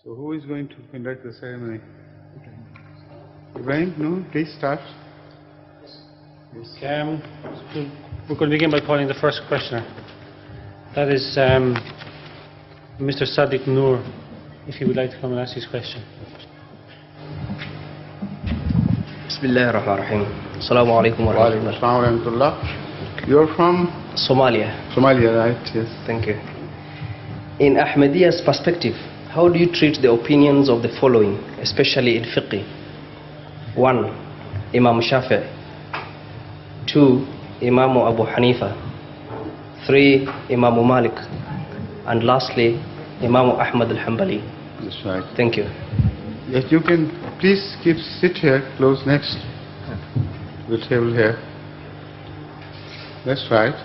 So who is going to conduct the ceremony? Ibrahim, no? Please start. Yes. We're going to begin by calling the first questioner. That is Mr. Sadiq Noor, if he would like to come and ask his question. Bismillah ar-Rahman ar-Rahim. Assalamu alaikum wa rahmatullah. You're from? Somalia. Somalia, right? Yes. Thank you. In Ahmadiyya's perspective, how do you treat the opinions of the following, especially in fiqh? 1. Imam Shafi'i. 2. Imam Abu Hanifa. 3. Imam Malik. And lastly, Imam Ahmad al-Hanbali. That's right. Thank you. Yes, you can please sit here, close next to the table here. That's right.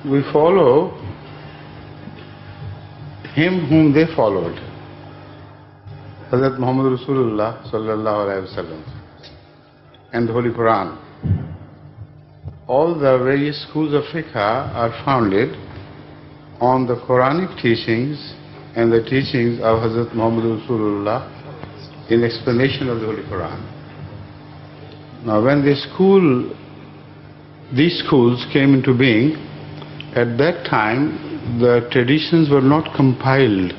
We follow him whom they followed, Hazrat Muhammad Rasulullah sallallahu alaihi wasallam, and the Holy Quran. All the various schools of fiqh are founded on the Quranic teachings and the teachings of Hazrat Muhammad Rasulullah in explanation of the Holy Quran. Now when these schools came into being, at that time the traditions were not compiled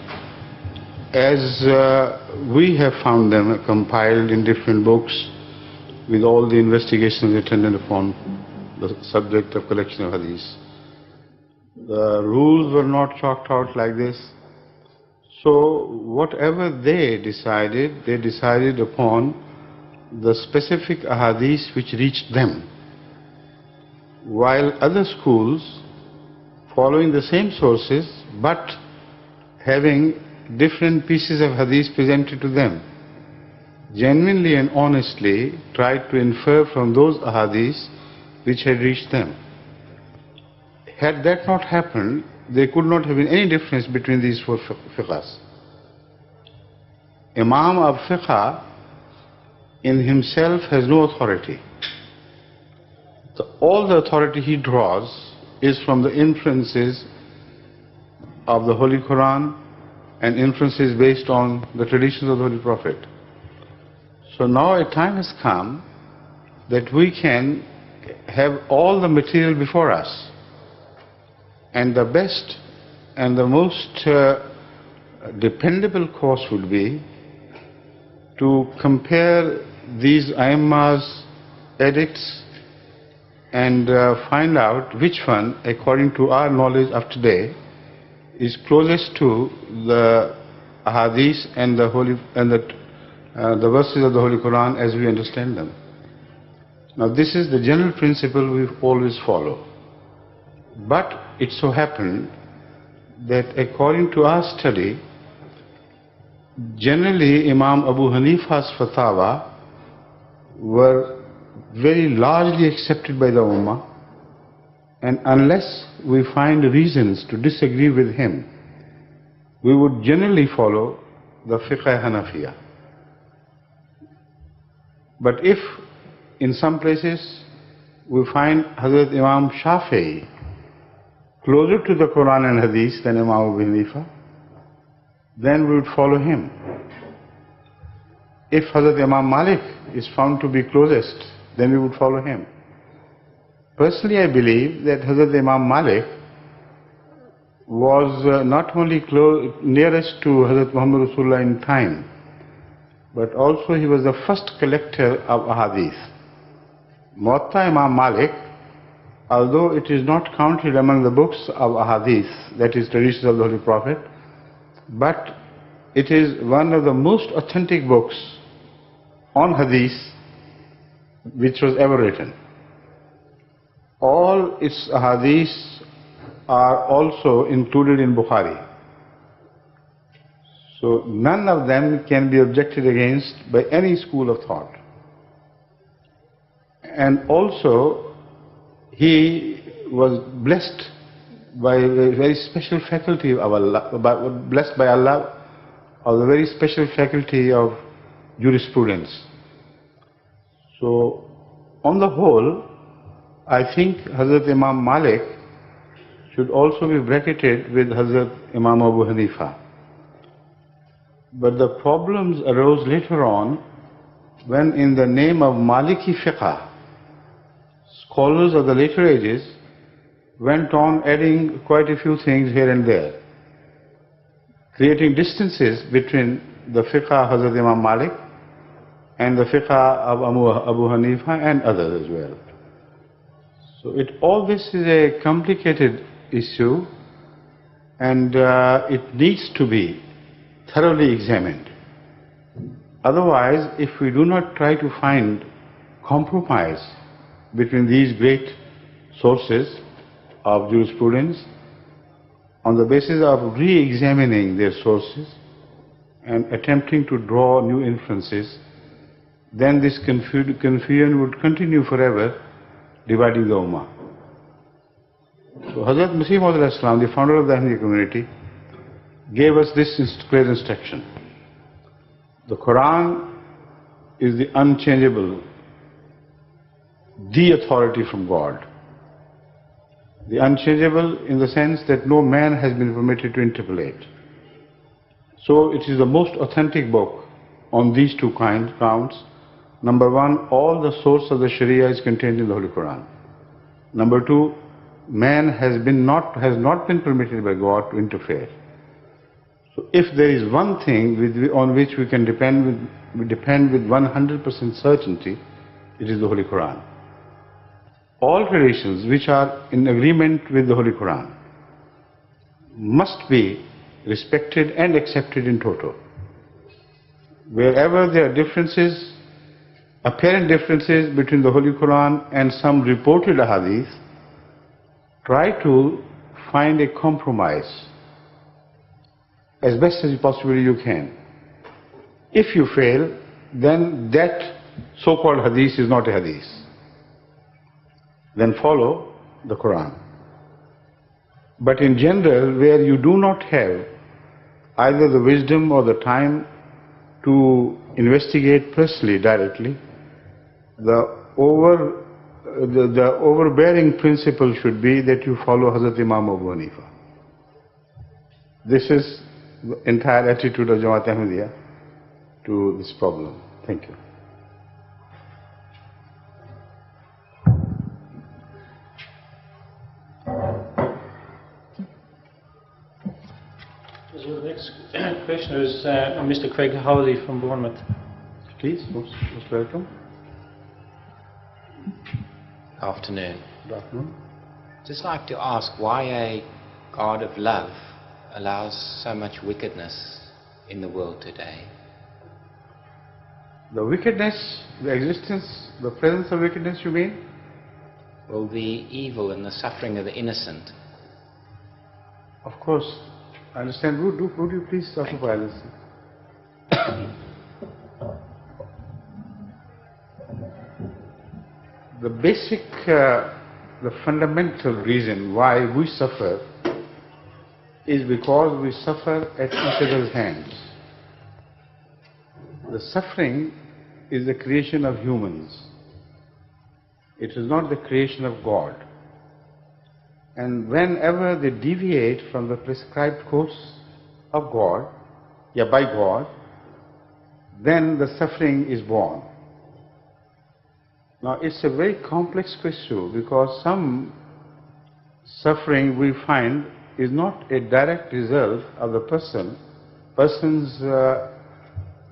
as we have found them compiled in different books with all the investigations attendant upon the subject of collection of hadiths. The rules were not chalked out like this. So whatever they decided upon the specific ahadith which reached them. While other schools, following the same sources but having different pieces of hadith presented to them, genuinely and honestly tried to infer from those ahadith which had reached them. Had that not happened, there could not have been any difference between these four fiqhs. Imam of fiqh in himself has no authority. All the authority he draws is from the inferences of the Holy Quran and inferences based on the traditions of the Holy Prophet. So now a time has come that we can have all the material before us, and the best and the most dependable course would be to compare these Aimma's edicts and find out which one, according to our knowledge of today, is closest to the ahadith and the verses of the Holy Quran as we understand them. Now this is the general principle we always follow. But it so happened that according to our study, generally Imam Abu Hanifa's fatwa were very largely accepted by the Ummah, and unless we find reasons to disagree with him, we would generally follow the fiqh Hanafiya. But if in some places we find Hazrat Imam Shafi'i closer to the Quran and Hadith than Imam Abu Hanifa, then we would follow him. If Hazrat Imam Malik is found to be closest, then we would follow him. Personally, I believe that Hazrat Imam Malik was not only nearest to Hazrat Muhammad Rasulullah in time, but also he was the first collector of ahadith. Muwatta Imam Malik, although it is not counted among the books of ahadith, that is traditions of the Holy Prophet, but it is one of the most authentic books on hadith which was ever written. All its ahadith are also included in Bukhari. So none of them can be objected against by any school of thought. And also he was blessed by a very special faculty of Allah, blessed by Allah of the very special faculty of jurisprudence. So on the whole, I think Hazrat Imam Malik should also be bracketed with Hazrat Imam Abu Hanifa. But the problems arose later on when, in the name of Maliki fiqh, scholars of the later ages went on adding quite a few things here and there, creating distances between the fiqh of Hazrat Imam Malik and the fiqh of Abu Hanifa and others as well. So all this is a complicated issue, and it needs to be thoroughly examined. Otherwise, if we do not try to find compromise between these great sources of jurisprudence on the basis of re-examining their sources and attempting to draw new inferences, then this confusion would continue forever, dividing the Ummah. So Hazrat Masih Maud alayhi salam, the founder of the Ahmadiyya community, gave us this clear instruction. The Quran is the unchangeable, the authority from God. The unchangeable in the sense that no man has been permitted to interpolate. So it is the most authentic book on these two counts. Number one, all the source of the Sharia is contained in the Holy Quran. Number two, man has not been permitted by God to interfere. So if there is one thing on which we can depend with 100% certainty, it is the Holy Quran. All traditions which are in agreement with the Holy Quran must be respected and accepted in toto. Wherever there are differences, apparent differences between the Holy Quran and some reported hadith, try to find a compromise as best as possibly you can. If you fail, then that so-called hadith is not a hadith. Then follow the Quran. But in general, where you do not have either the wisdom or the time to investigate personally, directly, the overbearing principle should be that you follow Hazrat Imam Abu Hanifa. This is the entire attitude of Jamaat Ahmadiyya to this problem. Thank you. So the next question is Mr. Craig Howley from Bournemouth. Please, most welcome. Afternoon. Good afternoon. Just like to ask why a God of love allows so much wickedness in the world today. The wickedness, the existence, the presence of wickedness, you mean? Well, the evil and the suffering of the innocent. Of course, I understand. Would you please occupy this? The basic, the fundamental reason why we suffer is because we suffer at each other's hands. The suffering is the creation of humans. It is not the creation of God. And whenever they deviate from the prescribed course of God, by God, then the suffering is born. Now it's a very complex question, because some suffering we find is not a direct result of the person's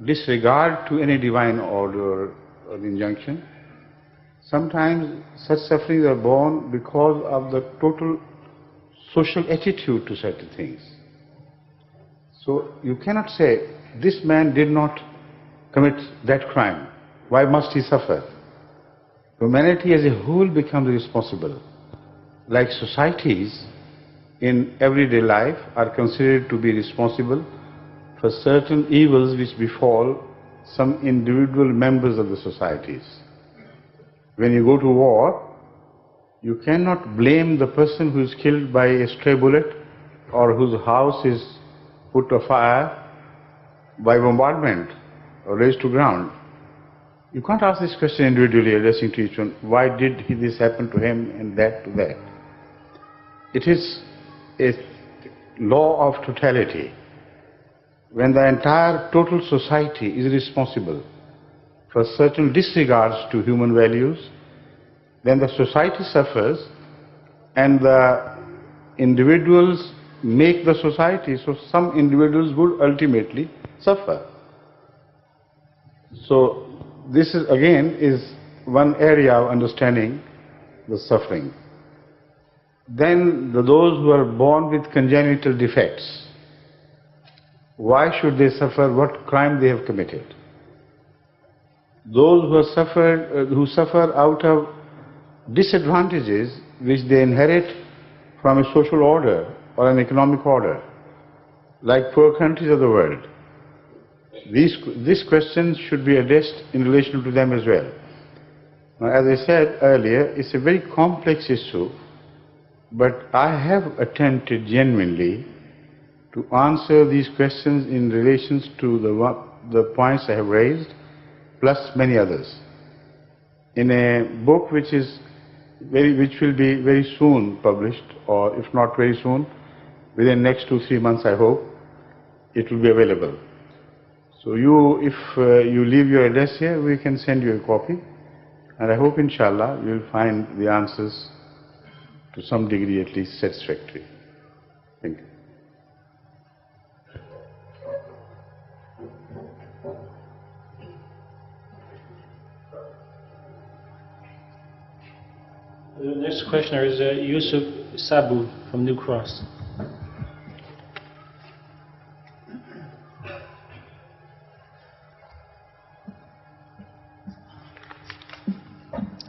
disregard to any divine order or injunction. Sometimes such sufferings are born because of the total social attitude to certain things. So you cannot say, this man did not commit that crime, why must he suffer? Humanity as a whole becomes responsible. Like societies in everyday life are considered to be responsible for certain evils which befall some individual members of the societies. When you go to war, you cannot blame the person who is killed by a stray bullet or whose house is put afire by bombardment or razed to ground. You can't ask this question individually, addressing to each one, why did this happen to him and that to that? It is a law of totality. when the entire total society is responsible for certain disregards to human values, then the society suffers and the individuals make the society, so some individuals would ultimately suffer. So this is again one area of understanding the suffering. Then those who are born with congenital defects, why should they suffer? What crime they have committed? Those who suffer out of disadvantages which they inherit from a social order or an economic order, like poor countries of the world. These questions should be addressed in relation to them as well. Now, as I said earlier, it's a very complex issue, but I have attempted genuinely to answer these questions in relation to the points I have raised, plus many others. In a book which will be very soon published, or if not very soon, within the next 2-3 months I hope, it will be available. So if you leave your address here, we can send you a copy, and I hope inshallah you will find the answers to some degree at least satisfactory. Thank you. The next questioner is Yusuf Sabu from New Cross.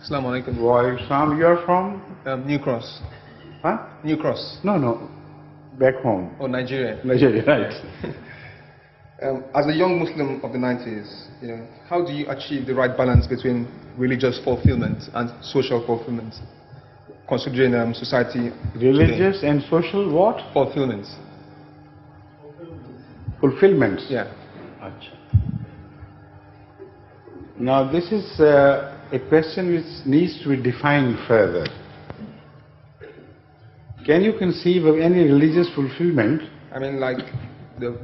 Assalamu alaikum. Wa alaikum salam. You are from? New Cross. Huh? New Cross. No. Back home. Oh, Nigeria. Nigeria, right. As a young Muslim of the 90s, how do you achieve the right balance between religious fulfillment and social fulfillment, considering society Religious today? and social what? Fulfillment. Fulfillment. Yeah. Achha. Now this is a question which needs to be defined further. Can you conceive of any religious fulfillment? I mean, like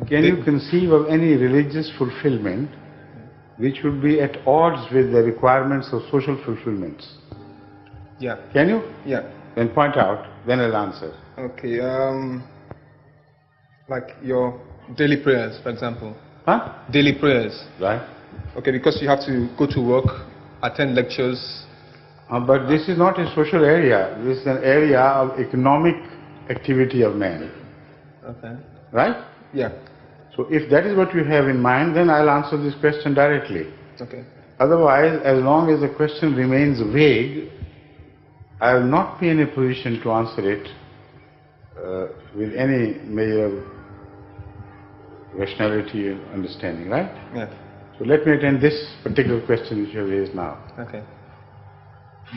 Can you conceive of any religious fulfillment which would be at odds with the requirements of social fulfillments? Yeah. Can you? Yeah. Then point out, then I'll answer. Okay. Like your daily prayers, for example. Huh? Daily prayers. Right. Okay, because you have to go to work, attend lectures. But this is not a social area. This is an area of economic activity of man. Okay. Right? Yeah. So if that is what you have in mind, then I'll answer this question directly. Okay. Otherwise, as long as the question remains vague, I will not be in a position to answer it with any measure of rationality and understanding, right? Yeah. So let me attend this particular question which you have raised now. Okay.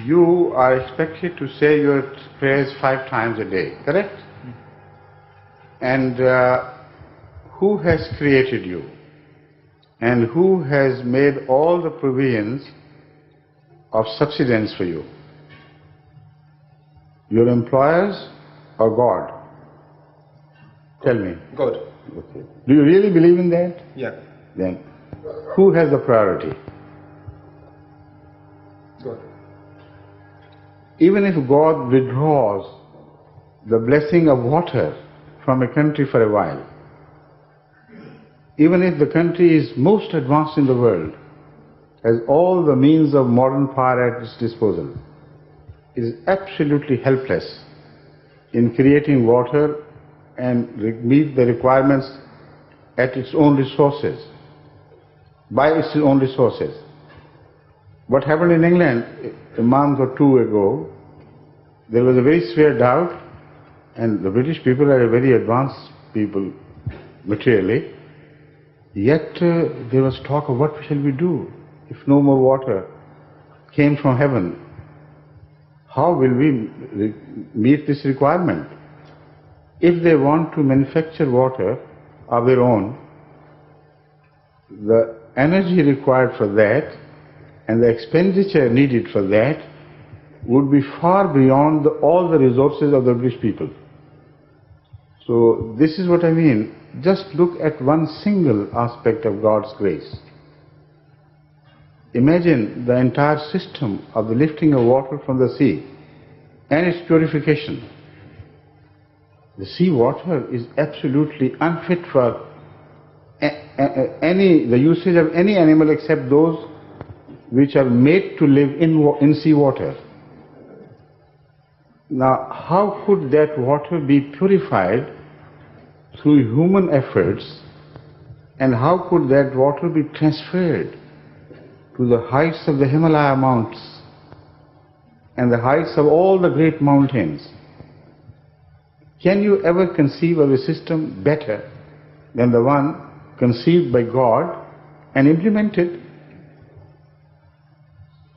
You are expected to say your prayers 5 times a day, correct? And who has created you? And who has made all the provisions of subsistence for you? Your employers or God? Tell me. God. Okay. Do you really believe in that? Yeah. Then, who has the priority? God. Even if God withdraws the blessing of water from a country for a while, even if the country is most advanced in the world, has all the means of modern power at its disposal, is absolutely helpless in creating water and meet the requirements at its own resources, by its own resources. What happened in England a month or 2 ago, there was a very severe doubt, and the British people are a very advanced people materially, yet there was talk of what shall we do if no more water came from heaven. How will we meet this requirement? If they want to manufacture water of their own, the energy required for that and the expenditure needed for that would be far beyond all the resources of the British people. So this is what I mean. Just look at one single aspect of God's grace. Imagine the entire system of the lifting of water from the sea and its purification. The sea water is absolutely unfit for the usage of any animal except those which are made to live in sea water. Now, how could that water be purified through human efforts, and how could that water be transferred to the heights of the Himalaya mountains and the heights of all the great mountains? Can you ever conceive of a system better than the one conceived by God and implemented?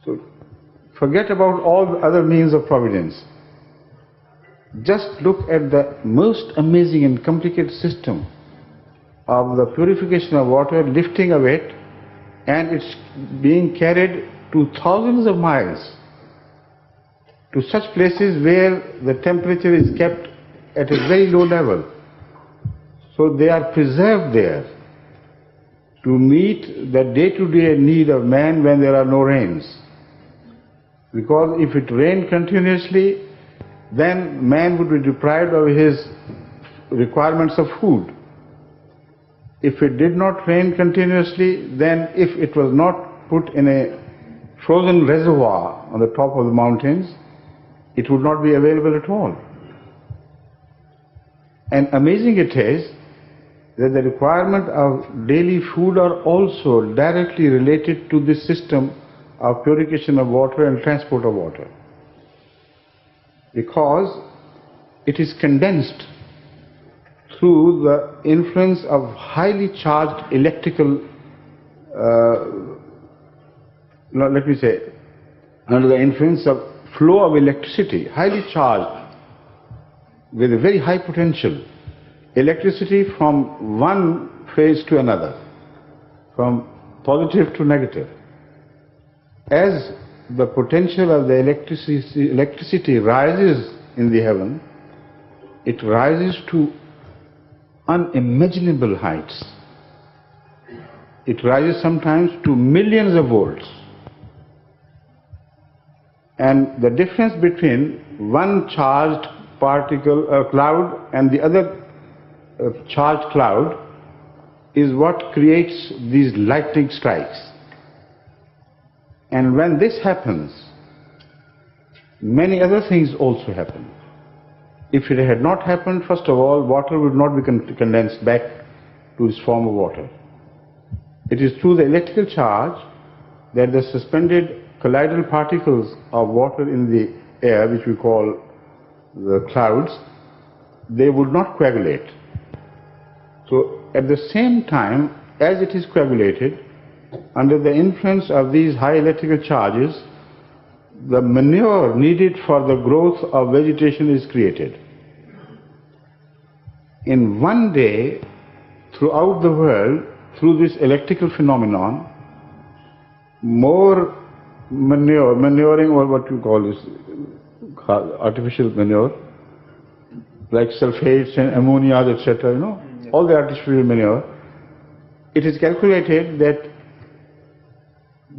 So forget about all the other means of providence. Just look at the most amazing and complicated system of the purification of water, lifting of it, and it's being carried to thousands of miles to such places where the temperature is kept at a very low level. So they are preserved there to meet the day-to-day need of man when there are no rains. Because if it rained continuously, then man would be deprived of his requirements of food. If it did not rain continuously, then if it was not put in a frozen reservoir on the top of the mountains, it would not be available at all. And amazing it is that the requirement of daily food are also directly related to this system of purification of water and transport of water, because it is condensed through the influence of highly charged electrical, under the influence of flow of electricity, highly charged with a very high potential. Electricity from one phase to another, from positive to negative. As the potential of the electricity rises in the heaven, it rises to unimaginable heights. It rises sometimes to millions of volts. And the difference between one charged particle, cloud, and the other charged cloud is what creates these lightning strikes. And when this happens, many other things also happen. If it had not happened, first of all, water would not be condensed back to its form of water. It is through the electrical charge that the suspended colloidal particles of water in the air, which we call the clouds, they would not coagulate. So at the same time as it is coagulated, under the influence of these high electrical charges, the manure needed for the growth of vegetation is created. In one day, throughout the world, through this electrical phenomenon, more manuring, or what you call this, artificial manure, like sulfates and ammonia, etc., all the artificial manure, it is calculated that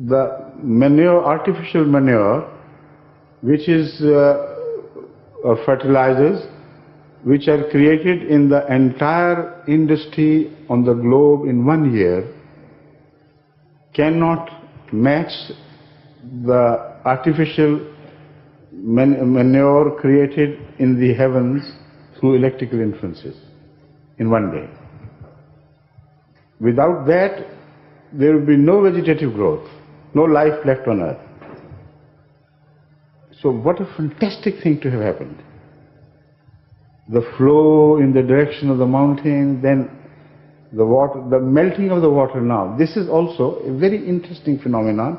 the manure, artificial manure, which is fertilizers, which are created in the entire industry on the globe in 1 year, cannot match the artificial manure created in the heavens through electrical influences in 1 day. Without that, there will be no vegetative growth, no life left on earth. So what a fantastic thing to have happened. The flow in the direction of the mountain, then the water, the melting of the water now. This is also a very interesting phenomenon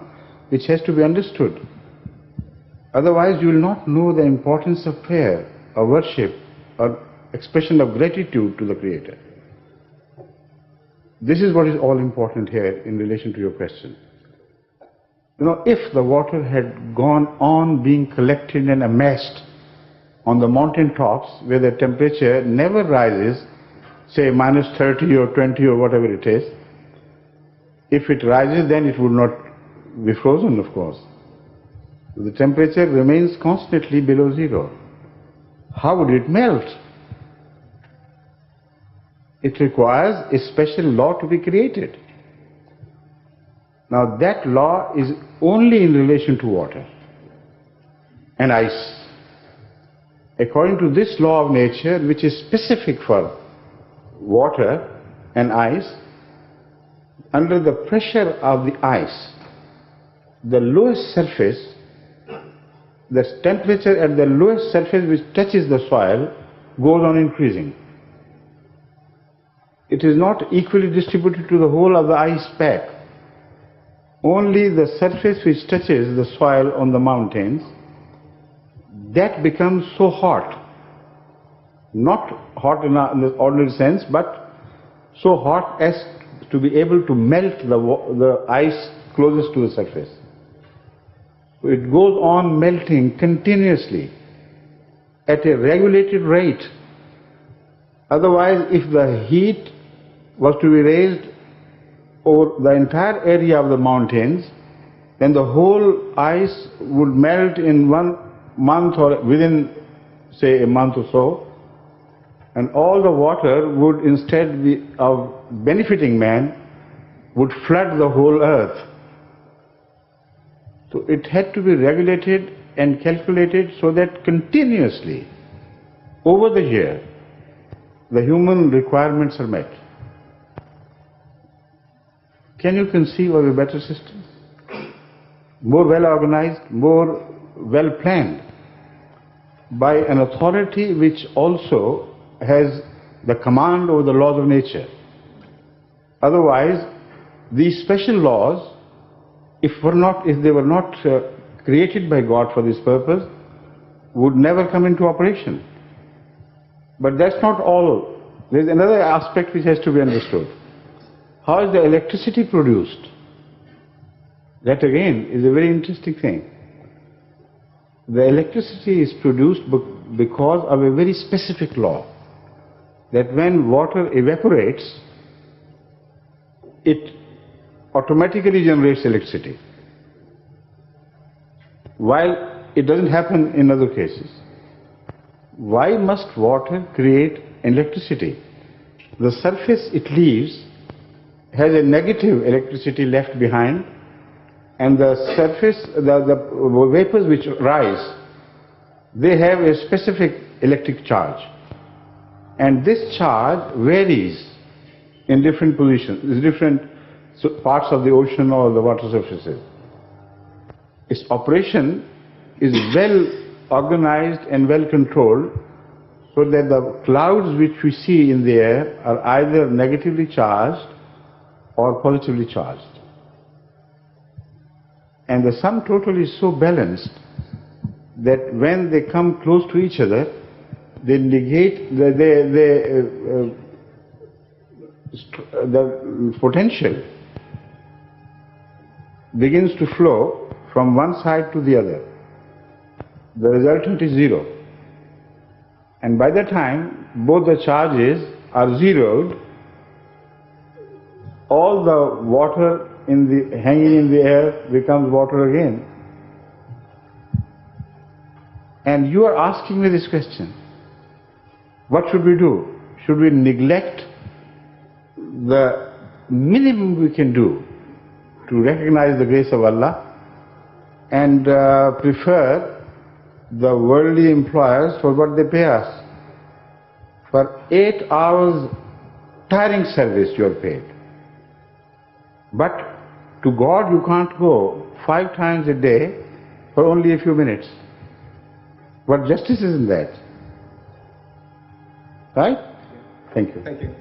which has to be understood. Otherwise you will not know the importance of prayer, or worship, or expression of gratitude to the Creator. This is what is all important here in relation to your question. If the water had gone on being collected and amassed on the mountain tops where the temperature never rises, say minus 30 or 20 or whatever it is. If it rises, then it would not be frozen, of course. The temperature remains constantly below zero. How would it melt? It requires a special law to be created. Now that law is only in relation to water and ice. According to this law of nature, which is specific for water and ice, under the pressure of the ice, the lowest surface, the temperature at the lowest surface which touches the soil goes on increasing. It is not equally distributed to the whole of the ice pack. Only the surface which touches the soil on the mountains, that becomes so hot. Not hot in the ordinary sense, but so hot as to be able to melt the ice closest to the surface. It goes on melting continuously at a regulated rate. Otherwise, if the heat was to be raised over the entire area of the mountains, then the whole ice would melt in 1 month or within, say, a month or so, and all the water would, instead of benefiting man, would flood the whole earth. So it had to be regulated and calculated so that continuously, over the year, the human requirements are met. Can you conceive of a better system? More well organized, more well planned, by an authority which also has the command over the laws of nature. Otherwise, these special laws, if they were not created by God for this purpose, would never come into operation. But that's not all. There's another aspect which has to be understood. How is the electricity produced? That again is a very interesting thing. The electricity is produced because of a very specific law, that when water evaporates, it automatically generates electricity, while it doesn't happen in other cases. Why must water create electricity? The surface it leaves has a negative electricity left behind, and the surface, the vapors which rise, they have a specific electric charge, and this charge varies in different positions, different parts of the ocean or the water surfaces. Its operation is well organized and well controlled, so that the clouds which we see in the air are either negatively charged or positively charged. And the sum total is so balanced that when they come close to each other, they negate the potential begins to flow from one side to the other. The resultant is zero. And by the time both the charges are zeroed, all the water hanging in the air becomes water again. And you are asking me this question: what should we do? Should we neglect the minimum we can do to recognize the grace of Allah and prefer the worldly employers for what they pay us? For 8 hours tiring service you are paid. But to God you can't go 5 times a day for only a few minutes. What justice is in that? Right? Thank you. Thank you.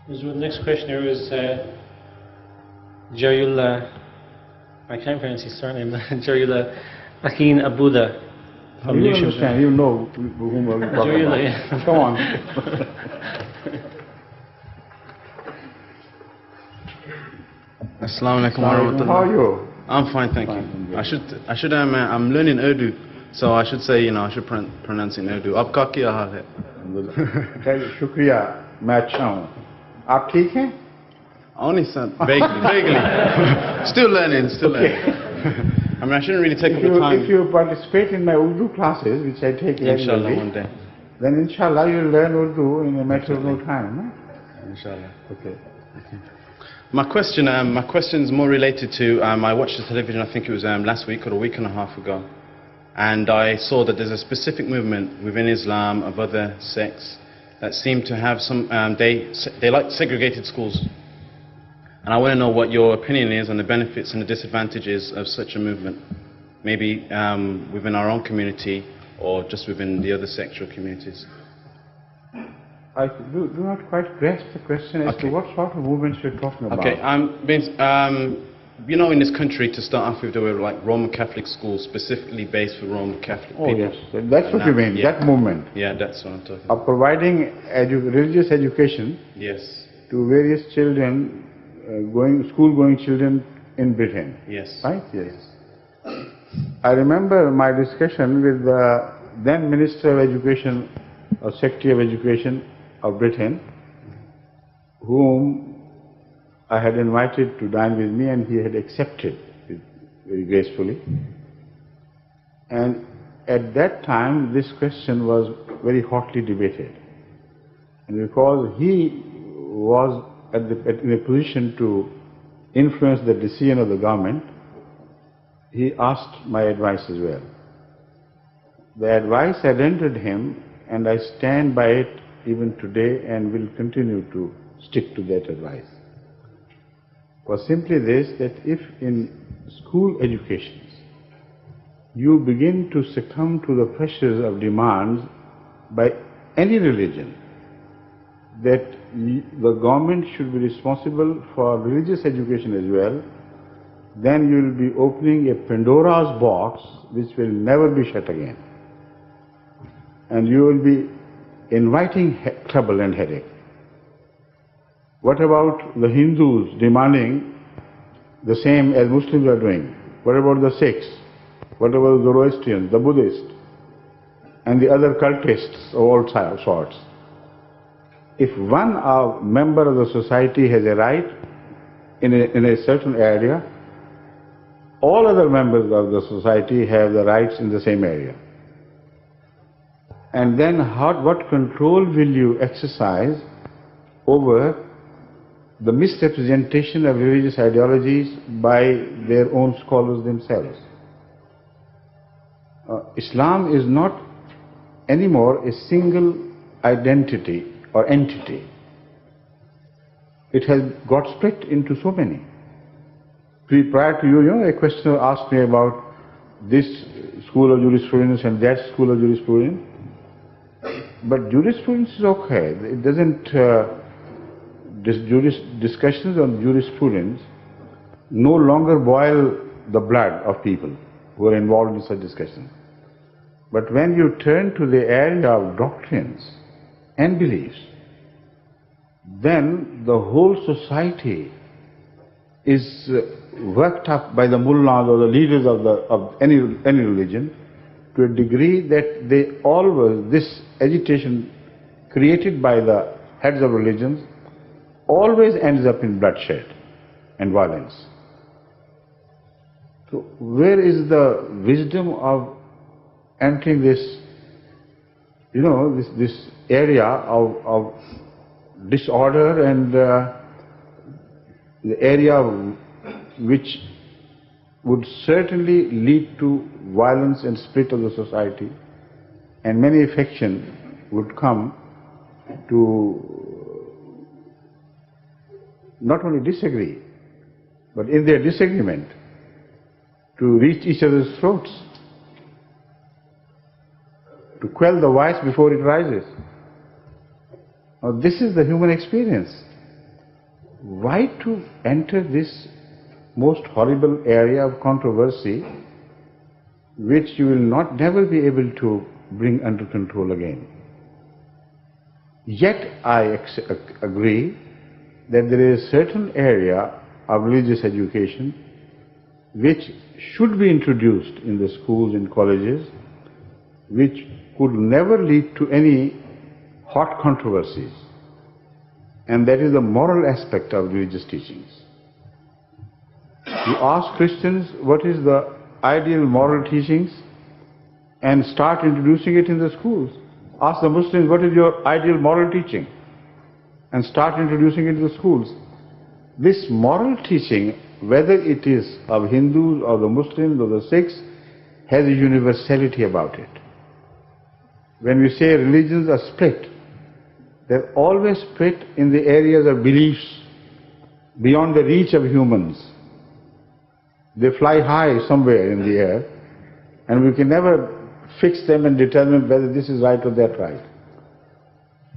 The next questioner is Jariullah, I can't pronounce his surname, Jariullah Akin Abuda from You understand, you know whom we're talking about. Yeah. Come on. Assalamu alaikum wa rahmatullah. How are you? I'm fine, thank you. I'm learning Urdu, so I should say, I should pronounce in Urdu. Aap ka kya haal hai? शुक्रिया, मैं अच्छा हूँ. आप ठीक हैं? Only some, vaguely. Still learning. I mean, I shouldn't really take up the time. If you participate in my Urdu classes, which I take regularly, Inshallah, one day. Then inshallah you'll learn Urdu in a matter of no time. No? Inshallah. Okay. My question is more related to, I watched the television, I think it was last week or a week and a half ago, and I saw that there's a specific movement within Islam of other sects that seem to have some, they like segregated schools. And I want to know what your opinion is on the benefits and the disadvantages of such a movement, maybe within our own community or just within the other sexual communities. I do not quite grasp the question as to what sort of movements you're talking about. Okay, in this country, to start off with, there were like Roman Catholic schools specifically based for Roman Catholic people. Oh yes, that's what you mean, yeah. that movement. Yeah, that's what I'm talking about. Of providing religious education Yes. to various children, school-going children in Britain. Yes. Right? Yes. I remember my discussion with the then Minister of Education or Secretary of Education of Britain, whom I had invited to dine with me, and he had accepted it very gracefully. And at that time, this question was very hotly debated. And because he was in a position to influence the decision of the government, he asked my advice as well. The advice I rendered him, and I stand by it even today and will continue to stick to that advice, was simply this, that if in school educations you begin to succumb to the pressures of demands by any religion, that the government should be responsible for religious education as well, then you will be opening a Pandora's box which will never be shut again. And you will be inviting trouble and headache. What about the Hindus demanding the same as Muslims are doing? What about the Sikhs? What about the Zoroastrians, the Buddhists, and the other cultists of all sorts? If one member of the society has a right in a certain area, all other members of the society have the rights in the same area. And then what control will you exercise over the misrepresentation of religious ideologies by their own scholars themselves? Islam is not anymore a single identity or entity. It has got split into so many. Prior to you, a questioner asked me about this school of jurisprudence and that school of jurisprudence. But jurisprudence is okay. It doesn't, discussions on jurisprudence no longer boil the blood of people who are involved in such discussions. But when you turn to the area of doctrines and beliefs, then the whole society is worked up by the mullahs or the leaders of any religion to a degree that this agitation created by the heads of religions always ends up in bloodshed and violence. So where is the wisdom of entering this, this area of disorder and the area which would certainly lead to violence and split of the society, and many factions would come to not only disagree, but in their disagreement to reach each other's throats, to quell the vice before it rises. Now this is the human experience. Why to enter this most horrible area of controversy which you will never be able to bring under control again? Yet I agree that there is a certain area of religious education which should be introduced in the schools and colleges, which could never lead to any hot controversies, and that is the moral aspect of religious teachings. You ask Christians what is the ideal moral teachings and start introducing it in the schools. Ask the Muslims what is your ideal moral teaching and start introducing it in the schools. This moral teaching, whether it is of Hindus or the Muslims or the Sikhs, has a universality about it. When we say religions are split, they're always split in the areas of beliefs beyond the reach of humans. They fly high somewhere in the air, and we can never fix them and determine whether this is right or that right.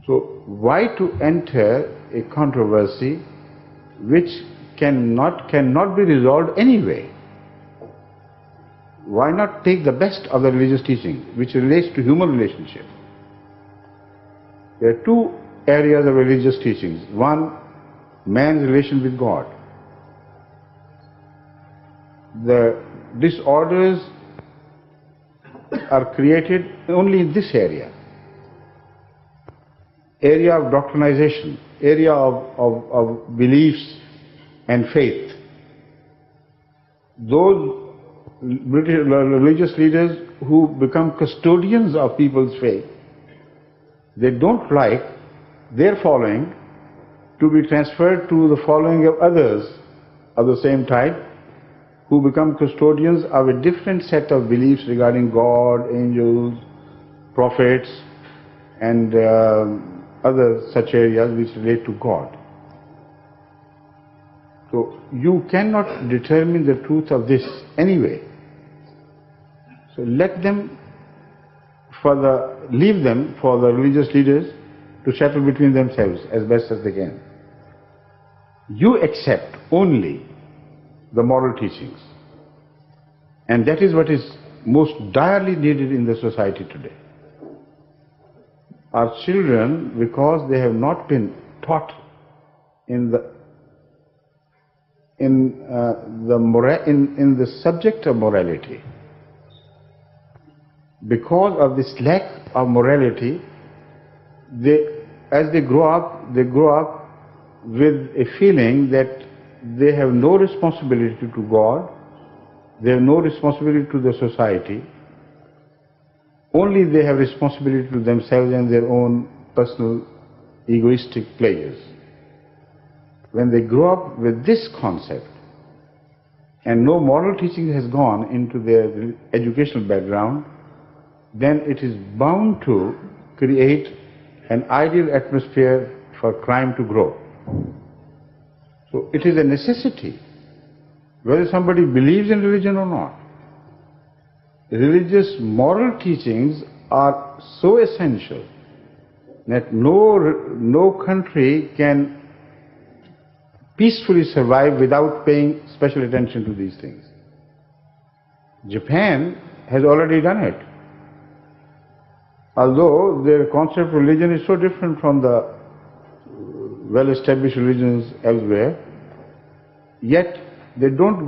So why to enter a controversy which cannot be resolved anyway? Why not take the best of the religious teaching which relates to human relationship? There are two areas of religious teachings. One, man's relation with God. The disorders are created only in this area of doctrinization, area of beliefs and faith. Those religious leaders who become custodians of people's faith, they don't like their following to be transferred to the following of others of the same type, who become custodians of a different set of beliefs regarding God, angels, prophets, and other such areas which relate to God. So you cannot determine the truth of this anyway. So let them, leave them for the religious leaders to settle between themselves as best as they can. You accept only the moral teachings, and that is what is most direly needed in the society today. Our children, because they have not been taught in the subject of morality, because of this lack of morality, as they grow up with a feeling that they have no responsibility to God, they have no responsibility to the society, only they have responsibility to themselves and their own personal egoistic pleasures. When they grow up with this concept and no moral teaching has gone into their educational background, then it is bound to create an ideal atmosphere for crime to grow. So it is a necessity, whether somebody believes in religion or not. Religious moral teachings are so essential that no country can peacefully survive without paying special attention to these things. Japan has already done it. Although their concept of religion is so different from the well-established religions elsewhere, yet they don't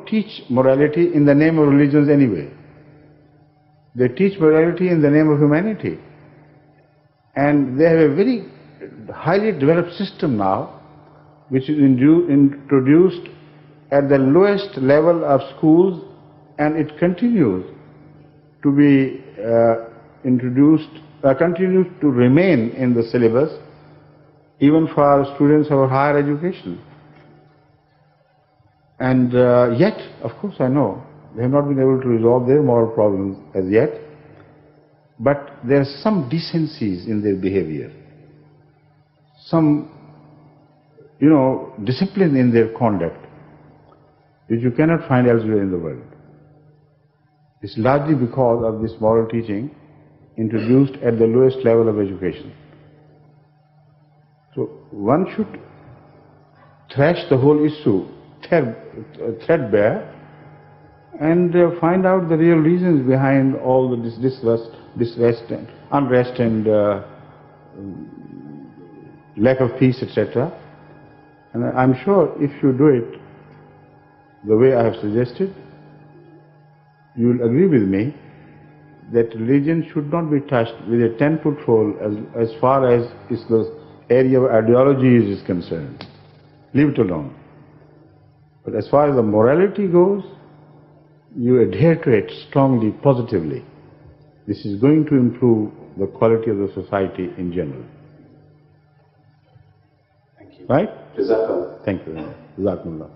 teach morality in the name of religions anyway. They teach morality in the name of humanity. And they have a very highly developed system now, which is introduced at the lowest level of schools, and it continues to be continues to remain in the syllabus even for students of higher education. And yet, of course I know, they have not been able to resolve their moral problems as yet, but there are some decencies in their behavior, some, discipline in their conduct, which you cannot find elsewhere in the world. It's largely because of this moral teaching introduced at the lowest level of education. So one should thrash the whole issue threadbare and find out the real reasons behind all the unrest and lack of peace, etc. And I'm sure if you do it the way I have suggested, you will agree with me that religion should not be touched with a 10-foot pole as far as the area of ideology is concerned. Leave it alone. But as far as the morality goes, you adhere to it strongly, positively. This is going to improve the quality of the society in general. Thank you. Right? Jazakallah. Thank you very much. Jazakumullah.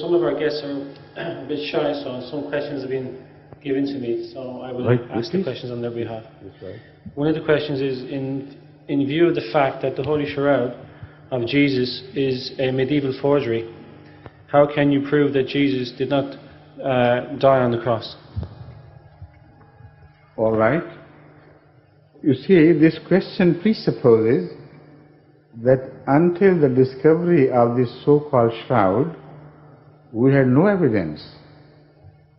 Some of our guests are a bit shy, so some questions have been given to me, so I will ask the questions on their behalf. That's right. One of the questions is, in view of the fact that the Holy Shroud of Jesus is a medieval forgery, how can you prove that Jesus did not die on the cross? All right. You see, this question presupposes that until the discovery of this so-called shroud, we had no evidence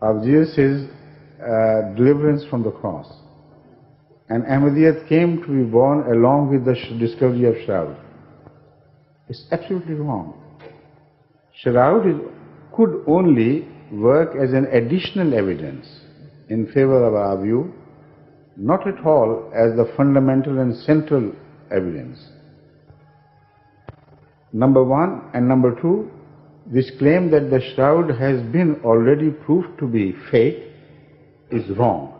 of Jesus' deliverance from the cross. And Ahmadiyya came to be born along with the discovery of shroud. It's absolutely wrong. Shroud could only work as an additional evidence in favor of our view, not at all as the fundamental and central evidence. Number one, and number two, this claim that the shroud has been already proved to be fake is wrong.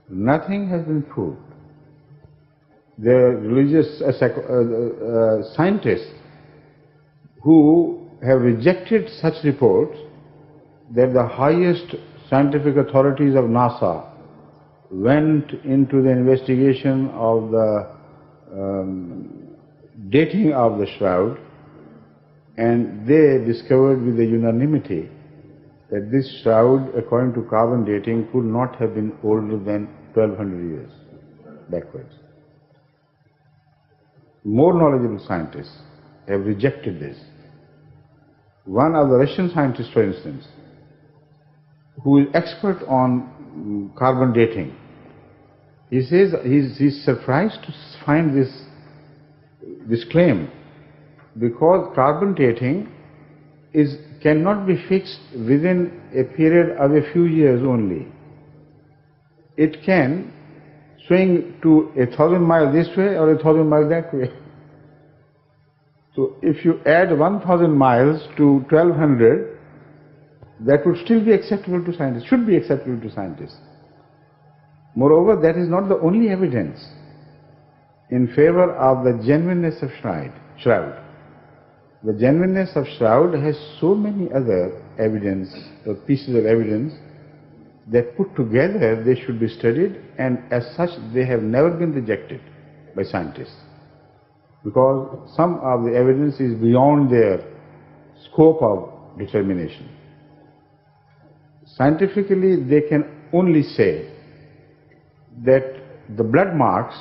Nothing has been proved. The religious scientists who have rejected such reports, that the highest scientific authorities of NASA went into the investigation of the dating of the shroud, and they discovered with the unanimity that this shroud, according to carbon dating, could not have been older than 1200 years backwards. More knowledgeable scientists have rejected this. One of the Russian scientists, for instance, who is expert on carbon dating, he says he's surprised to find this claim, because carbon dating cannot be fixed within a period of a few years only. It can swing to 1,000 miles this way or 1,000 miles that way. So if you add 1,000 miles to 1,200, that would still be acceptable to scientists, should be acceptable to scientists. Moreover, that is not the only evidence in favor of the genuineness of shroud. The genuineness of shroud has so many other evidence, or pieces of evidence, that put together they should be studied, and as such they have never been rejected by scientists, because some of the evidence is beyond their scope of determination. Scientifically, they can only say that the blood marks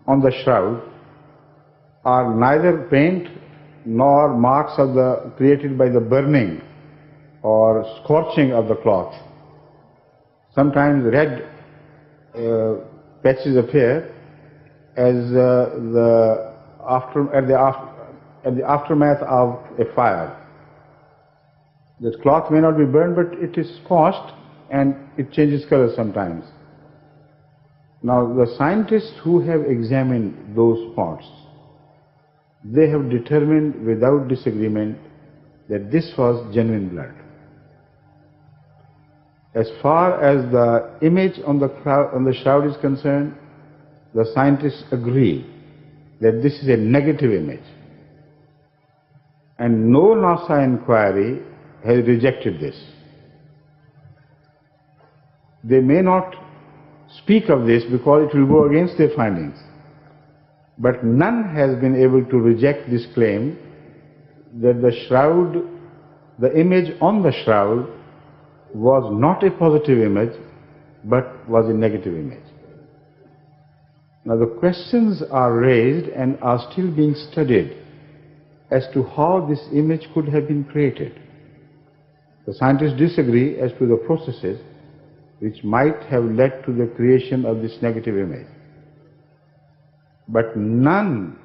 on the shroud are neither paint nor marks created by the burning or scorching of the cloth. Sometimes red patches appear as at the aftermath of a fire. The cloth may not be burned, but it is scorched and it changes color sometimes. Now, the scientists who have examined those spots, they have determined without disagreement that this was genuine blood. As far as the image on the shroud is concerned, the scientists agree that this is a negative image. And no NASA inquiry has rejected this. They may not speak of this because it will go against their findings. But none has been able to reject this claim that the shroud, the image on the shroud, was not a positive image, but was a negative image. Now the questions are raised and are still being studied as to how this image could have been created. The scientists disagree as to the processes which might have led to the creation of this negative image. But none,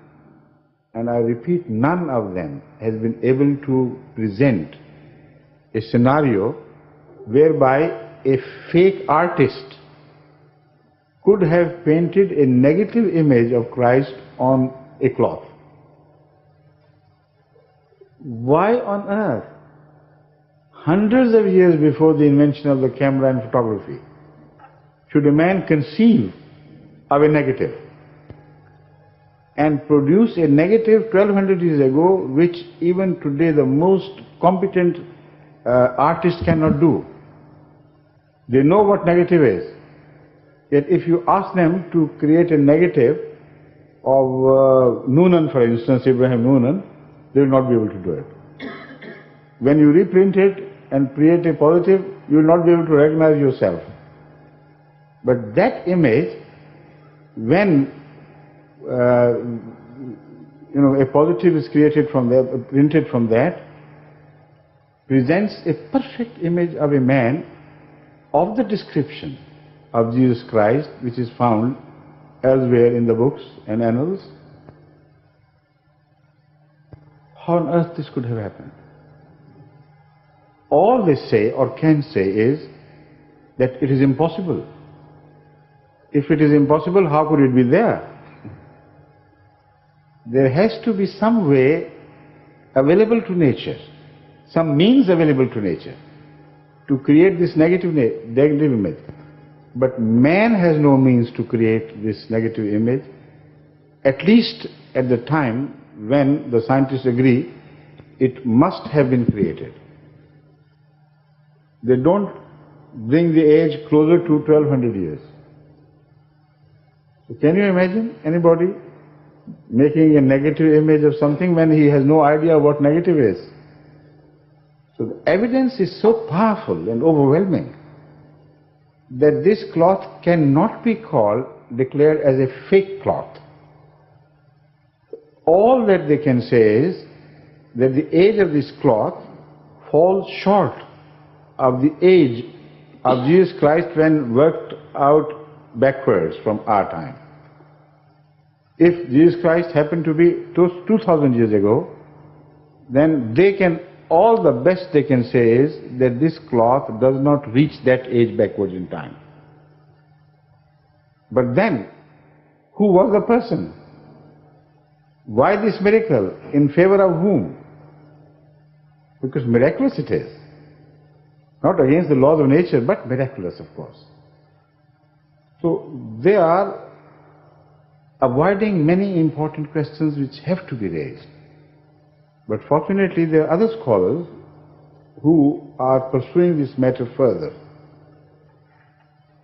and I repeat, none of them has been able to present a scenario whereby a fake artist could have painted a negative image of Christ on a cloth. Why on earth, hundreds of years before the invention of the camera and photography, should a man conceive of a negative and produce a negative 1200 years ago, which even today the most competent artists cannot do? They know what negative is. Yet if you ask them to create a negative of Noonan, for instance, Ibrahim Noonan, they will not be able to do it. When you reprint it and create a positive, you will not be able to recognize yourself. But that image, when a positive is created from that, printed from that, presents a perfect image of a man of the description of Jesus Christ, which is found elsewhere in the books and annals. How on earth this could have happened? All they say or can say is that it is impossible. If it is impossible, how could it be there? There has to be some way available to nature, some means available to nature to create this negative image. But man has no means to create this negative image, at least at the time when the scientists agree it must have been created. They don't bring the age closer to 1200 years. So can you imagine anybody making a negative image of something when he has no idea what negative is? So the evidence is so powerful and overwhelming that this cloth cannot be declared as a fake cloth. All that they can say is that the age of this cloth falls short of the age of Jesus Christ when worked out backwards from our time. If Jesus Christ happened to be 2000 years ago, then all the best they can say is that this cloth does not reach that age backwards in time. But then, who was the person? Why this miracle? In favor of whom? Because miraculous it is. Not against the laws of nature, but miraculous, of course. So they are avoiding many important questions which have to be raised. But fortunately, there are other scholars who are pursuing this matter further.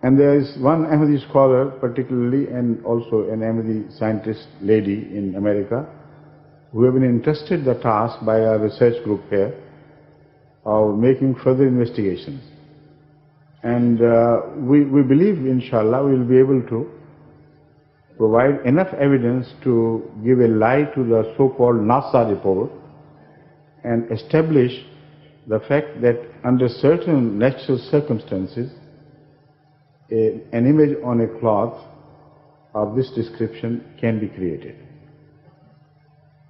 And there is one Ahmadi scholar particularly, and also an Ahmadi scientist lady in America, who have been entrusted the task by our research group here of making further investigations. And we believe, inshallah, we will be able to provide enough evidence to give a lie to the so-called NASA report and establish the fact that under certain natural circumstances, an image on a cloth of this description can be created.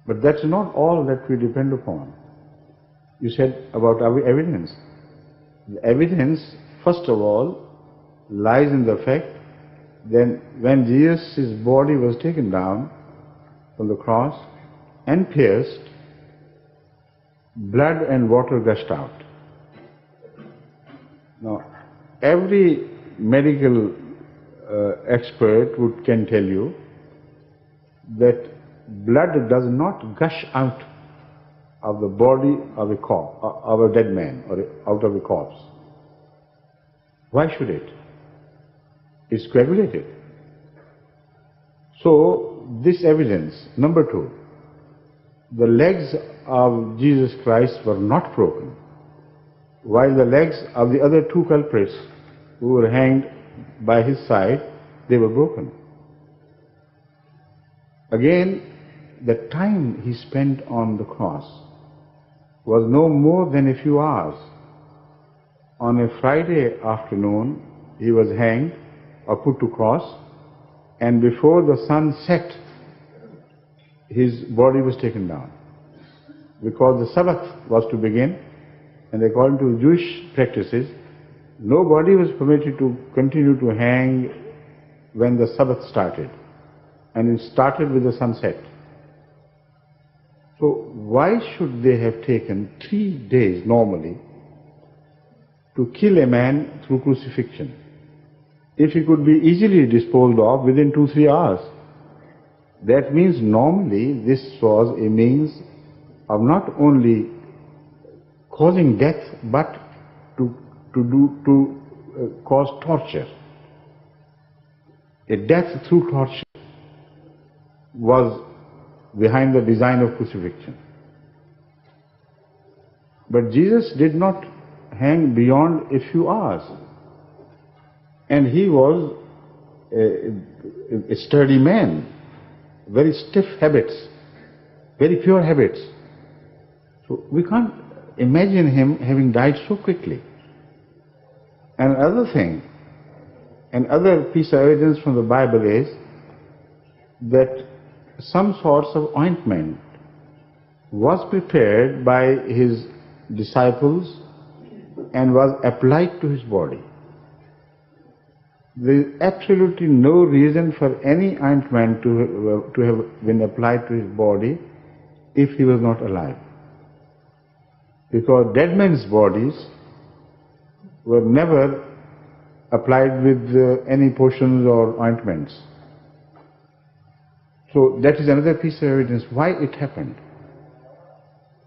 But that's not all that we depend upon. You said about our evidence. The evidence, first of all, lies in the fact that when Jesus' body was taken down from the cross and pierced, blood and water gushed out. Now, every medical expert can tell you that blood does not gush out of the body of a dead man or out of a corpse. Why should it? It's coagulated. So this evidence, number two, the legs of Jesus Christ were not broken, while the legs of the other two culprits who were hanged by his side, they were broken. Again, the time he spent on the cross was no more than a few hours. On a Friday afternoon, he was hanged or put to cross, and before the sun set his body was taken down. Because the Sabbath was to begin, and according to Jewish practices, nobody was permitted to continue to hang when the Sabbath started. And it started with the sunset. So why should they have taken 3 days normally to kill a man through crucifixion, if he could be easily disposed of within 2-3 hours? That means normally this was a means of not only causing death but to cause torture. A death through torture was behind the design of crucifixion. But Jesus did not hang beyond a few hours. And he was a sturdy man, very stiff habits, very pure habits. So we can't imagine him having died so quickly. And another piece of evidence from the Bible is that some sorts of ointment was prepared by his disciples and was applied to his body. There is absolutely no reason for any ointment to have been applied to his body if he was not alive. Because dead men's bodies were never applied with any potions or ointments. So that is another piece of evidence why it happened.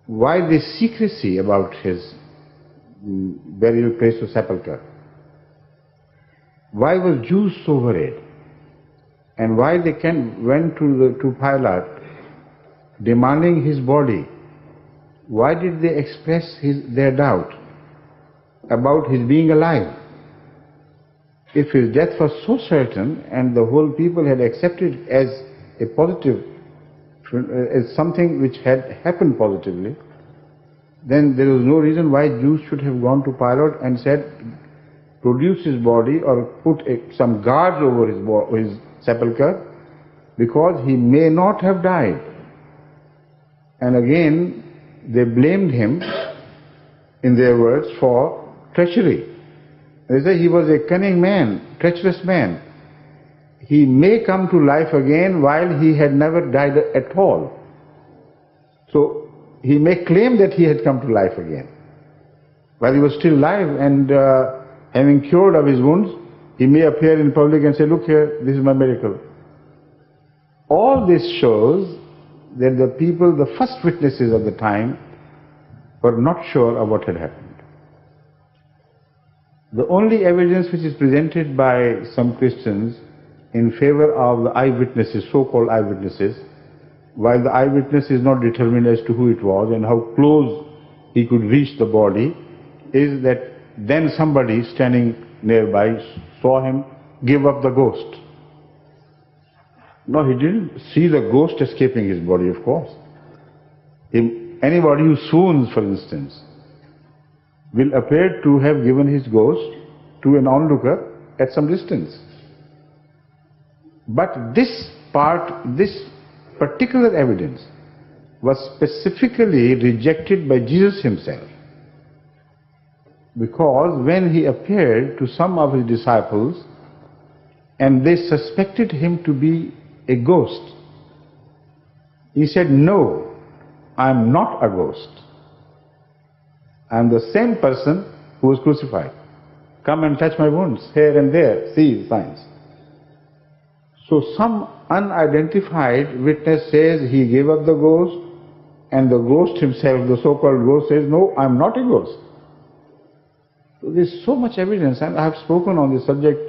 Why the secrecy about his burial place or sepulchre? Why was Jews so worried? And why they went to Pilate demanding his body? Why did they express their doubt about his being alive? If his death was so certain and the whole people had accepted as a positive, as something which had happened positively, then there was no reason why Jews should have gone to Pilate and said, produce his body or put some guards over his sepulchre, because he may not have died. And again, they blamed him, in their words, for treachery. They say he was a cunning man, treacherous man. He may come to life again while he had never died at all. So he may claim that he had come to life again. While he was still alive and having cured of his wounds, he may appear in public and say, look here, this is my miracle. All this shows that the people, the first witnesses of the time, were not sure of what had happened. The only evidence which is presented by some Christians in favor of the eyewitnesses, so-called eyewitnesses, while the eyewitness is not determined as to who it was and how close he could reach the body, is that then somebody standing nearby saw him give up the ghost. No, he didn't see the ghost escaping his body, of course. Anybody who swoons, for instance, will appear to have given his ghost to an onlooker at some distance. But this particular evidence was specifically rejected by Jesus himself. Because when he appeared to some of his disciples and they suspected him to be a ghost, he said, no, I am not a ghost. I am the same person who was crucified. Come and touch my wounds here and there, see signs. So some unidentified witness says he gave up the ghost, and the ghost himself, the so-called ghost, says, no, I am not a ghost. So there is so much evidence, and I have spoken on this subject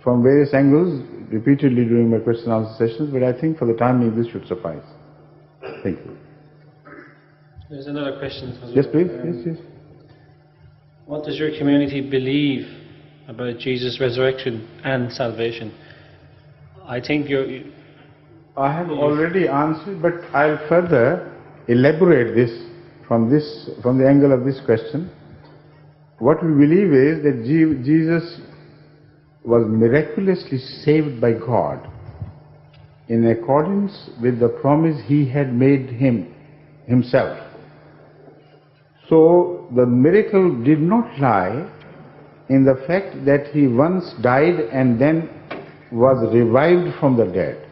from various angles repeatedly during my question and answer sessions, but I think for the time being this should suffice. Thank you. There's another question. Yes, please. Yes. What does your community believe about Jesus' resurrection and salvation? I think I have already answered, but I'll further elaborate this from the angle of this question. What we believe is that Jesus was miraculously saved by God. in accordance with the promise he had made himself. So the miracle did not lie in the fact that he once died and then was revived from the dead.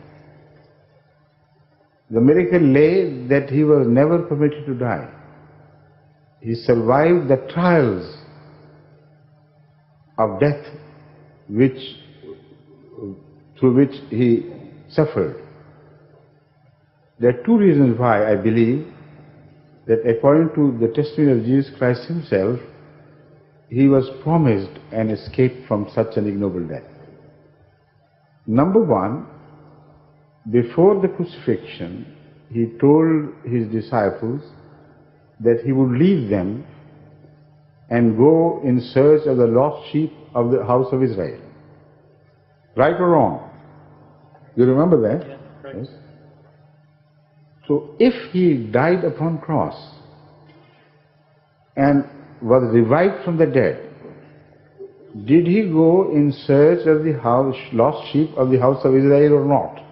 The miracle lay that he was never permitted to die. He survived the trials of death through which he suffered. There are two reasons why I believe that according to the testimony of Jesus Christ himself, he was promised an escape from such an ignoble death. Number one, before the crucifixion, he told his disciples that he would leave them and go in search of the lost sheep of the house of Israel. Right or wrong? You remember that? Yeah, correct. Yes. So if he died upon cross and was revived from the dead, did he go in search of the lost sheep of the house of Israel or not?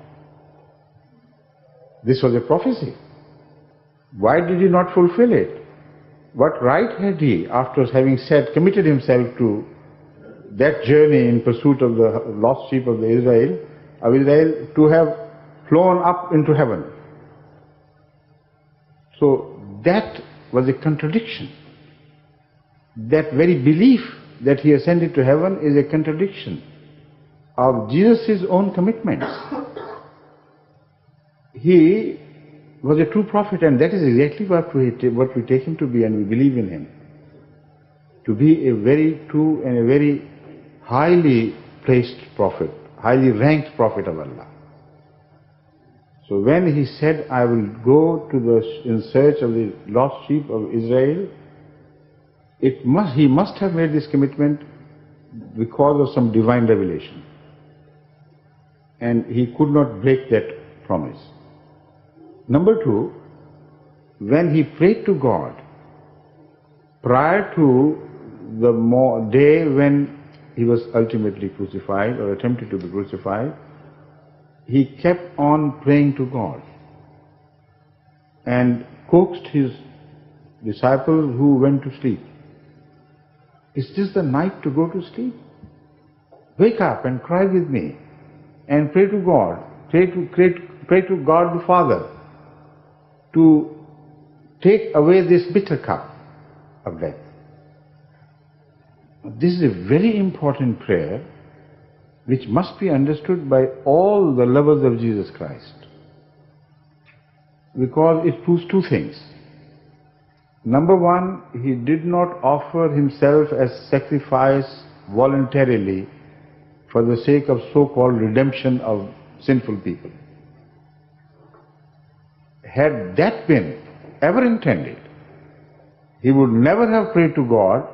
This was a prophecy. Why did he not fulfill it? What right had he, after having committed himself to that journey in pursuit of the lost sheep of Israel, to have flown up into heaven? So that was a contradiction. That very belief that he ascended to heaven is a contradiction of Jesus' own commitments. He was a true prophet, and that is exactly what we take him to be, and we believe in him to be a very true and a very highly placed prophet, highly ranked prophet of Allah. So when he said, I will go in search of the lost sheep of Israel, he must have made this commitment because of some divine revelation. And he could not break that promise. Number two, when he prayed to God, prior to the day when he was ultimately crucified or attempted to be crucified, he kept on praying to God and coaxed his disciples who went to sleep. Is this the night to go to sleep? Wake up and cry with me and pray to God. Pray to God the Father to take away this bitter cup of death. This is a very important prayer which must be understood by all the lovers of Jesus Christ, because it proves two things. Number one, he did not offer himself as sacrifice voluntarily for the sake of so-called redemption of sinful people. Had that been ever intended, he would never have prayed to God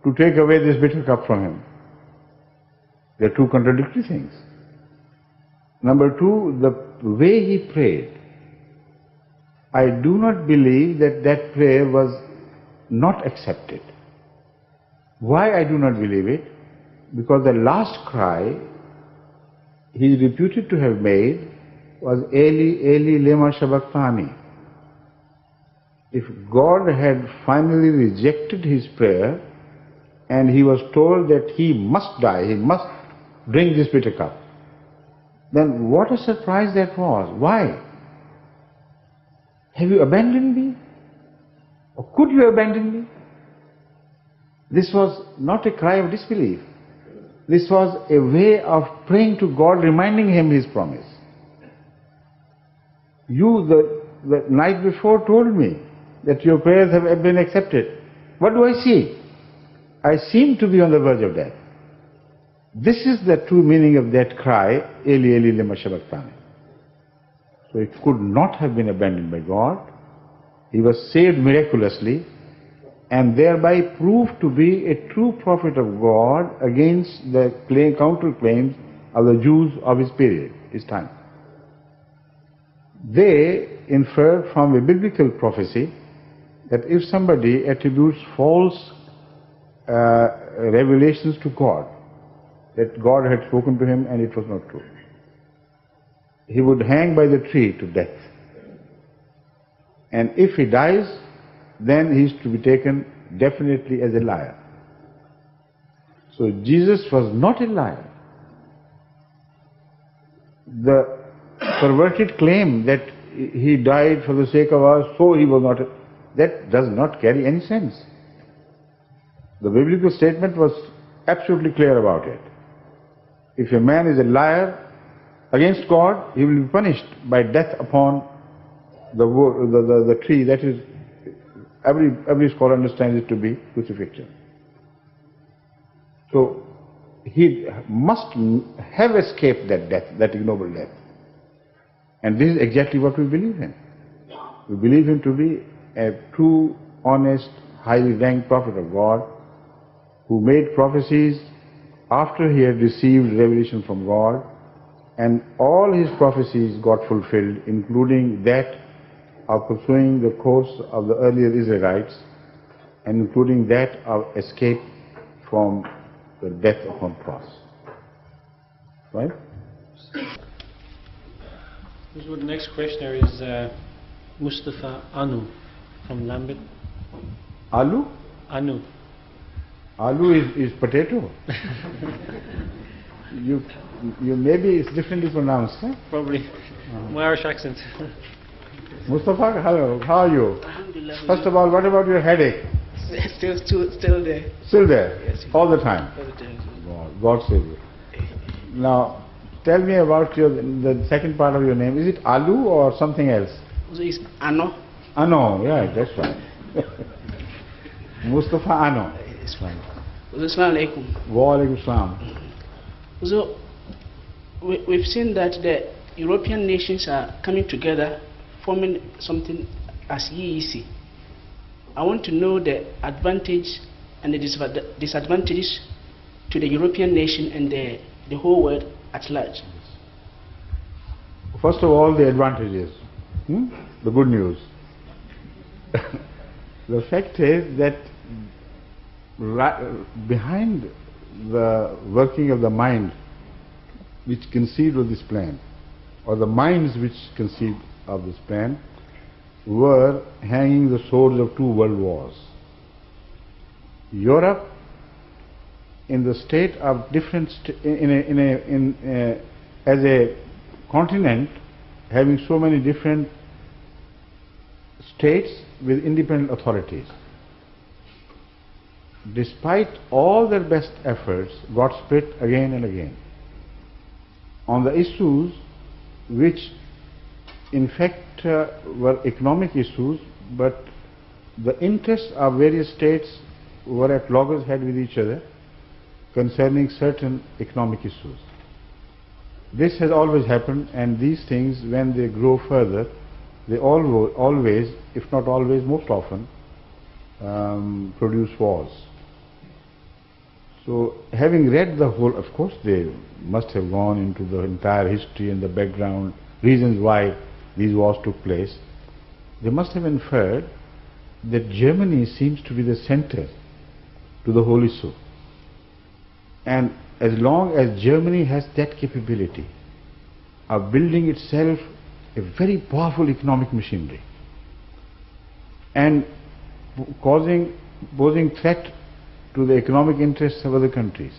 to take away this bitter cup from him. They are two contradictory things. Number two, the way he prayed, I do not believe that that prayer was not accepted. Why I do not believe it? Because the last cry he is reputed to have made was Eli, Eli, lema sabachthani. If God had finally rejected his prayer and he was told that he must die, he must drink this bitter cup, then what a surprise that was. Why? Have you abandoned me? Or could you abandon me? This was not a cry of disbelief. This was a way of praying to God, reminding him his promise. You, the night before, told me that your prayers have been accepted. What do I see? I seem to be on the verge of death. This is the true meaning of that cry, Eli, Eli, lema sabachthani. So it could not have been abandoned by God. He was saved miraculously and thereby proved to be a true prophet of God against the counterclaims of the Jews of his period, his time. They inferred from a biblical prophecy that if somebody attributes false revelations to God, that God had spoken to him and it was not true, he would hang by the tree to death. And if he dies, then he is to be taken definitely as a liar. So Jesus was not a liar. The perverted claim that he died for the sake of us, so he was not, that does not carry any sense. The biblical statement was absolutely clear about it. If a man is a liar against God, he will be punished by death upon the tree. That is, every scholar understands it to be crucifixion. So he must have escaped that death, that ignoble death. And this is exactly what we believe in. We believe him to be a true, honest, highly ranked prophet of God, who made prophecies after he had received revelation from God, and all his prophecies got fulfilled, including that of pursuing the course of the earlier Israelites, and including that of escape from the death upon cross. Right? The next questioner is Mustafa Anu from Lambeth. Alu? Anu. Alu is potato. you maybe it's differently pronounced, huh? Probably. My Irish accent. Mustafa, hello, how are you? First of all, what about your headache? Still there. Still there? Yes. All the time? All the time. God save you. Now, tell me about the second part of your name. Is it Alu or something else? It's Ano. Ano, yeah, that's right. Mustafa Ano. It's fine. Assalamu alaikum. Wa alaikum salam. So, we've seen that the European nations are coming together, forming something as EEC. I want to know the advantage and the disadvantages to the European nation and the whole world at large. First of all, the advantages, the good news. The fact is that behind the working of the mind which conceived of this plan, or the minds which conceived of this plan, were hanging the swords of two world wars. Europe, in the state of different, as a continent, having so many different states with independent authorities, despite all their best efforts, got split again and again on the issues which in fact were economic issues, but the interests of various states were at loggerheads with each other concerning certain economic issues. This has always happened, and these things, when they grow further, they always, if not always, most often, produce wars. So, having read the whole, of course they must have gone into the entire history and the background, reasons why these wars took place. They must have inferred that Germany seems to be the center to the whole issue. And as long as Germany has that capability of building itself a very powerful economic machinery and posing threat to the economic interests of other countries,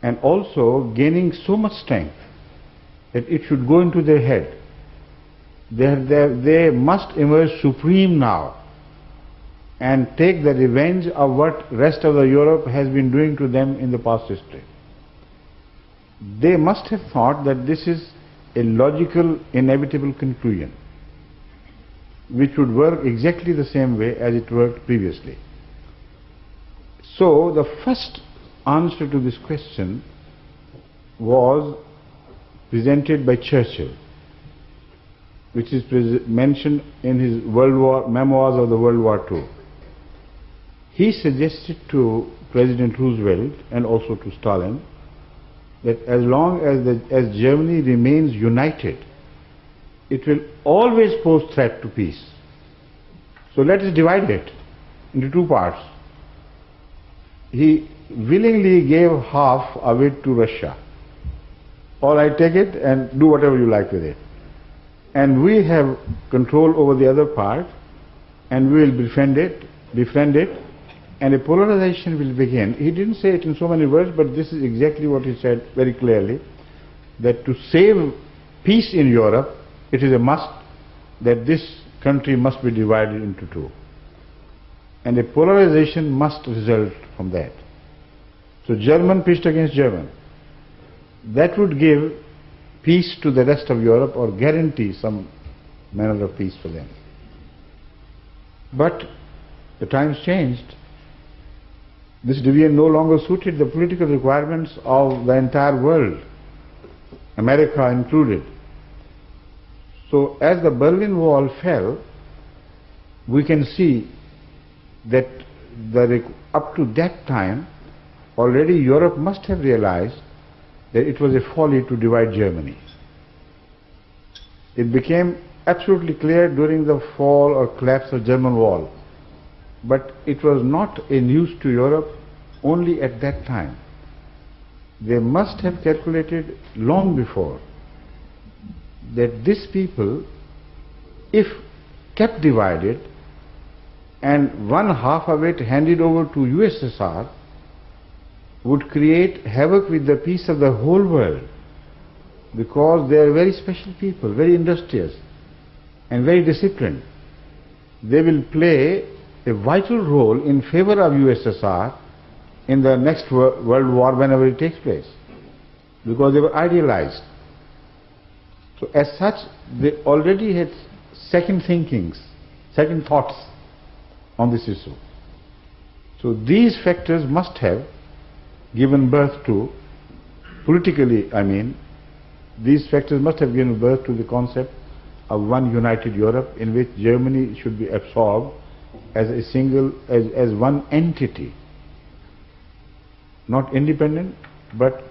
and also gaining so much strength that it should go into their head, they must emerge supreme now and take the revenge of what rest of the Europe has been doing to them in the past history. They must have thought that this is a logical, inevitable conclusion which would work exactly the same way as it worked previously. So the first answer to this question was presented by Churchill, which is mentioned in his memoirs of the World War II. He suggested to President Roosevelt and also to Stalin that as long as Germany remains united, it will always pose threat to peace. So let us divide it into two parts. He willingly gave half of it to Russia All right, take it and do whatever you like with it. And we have control over the other part, and we will befriend it, and a polarization will begin. He didn't say it in so many words, but this is exactly what he said very clearly, that to save peace in Europe, it is a must that this country must be divided into two. And a polarization must result from that. So German pitched against German. That would give peace to the rest of Europe, or guarantee some manner of peace for them. But the times changed. This division no longer suited the political requirements of the entire world, America included. So as the Berlin Wall fell, we can see that up to that time, already Europe must have realized that it was a folly to divide Germany. It became absolutely clear during the fall or collapse of German Wall. But it was not a news to Europe only at that time. They must have calculated long before that these people, if kept divided and one half of it handed over to USSR, would create havoc with the peace of the whole world, because they are very special people, very industrious and very disciplined. They will play a vital role in favor of USSR in the next world war, whenever it takes place, because they were idealized. So as such, they already had second thinkings, second thoughts on this issue. So these factors must have given birth to, politically I mean, these factors must have given birth to the concept of one united Europe, in which Germany should be absorbed as a single, as one entity, not independent, but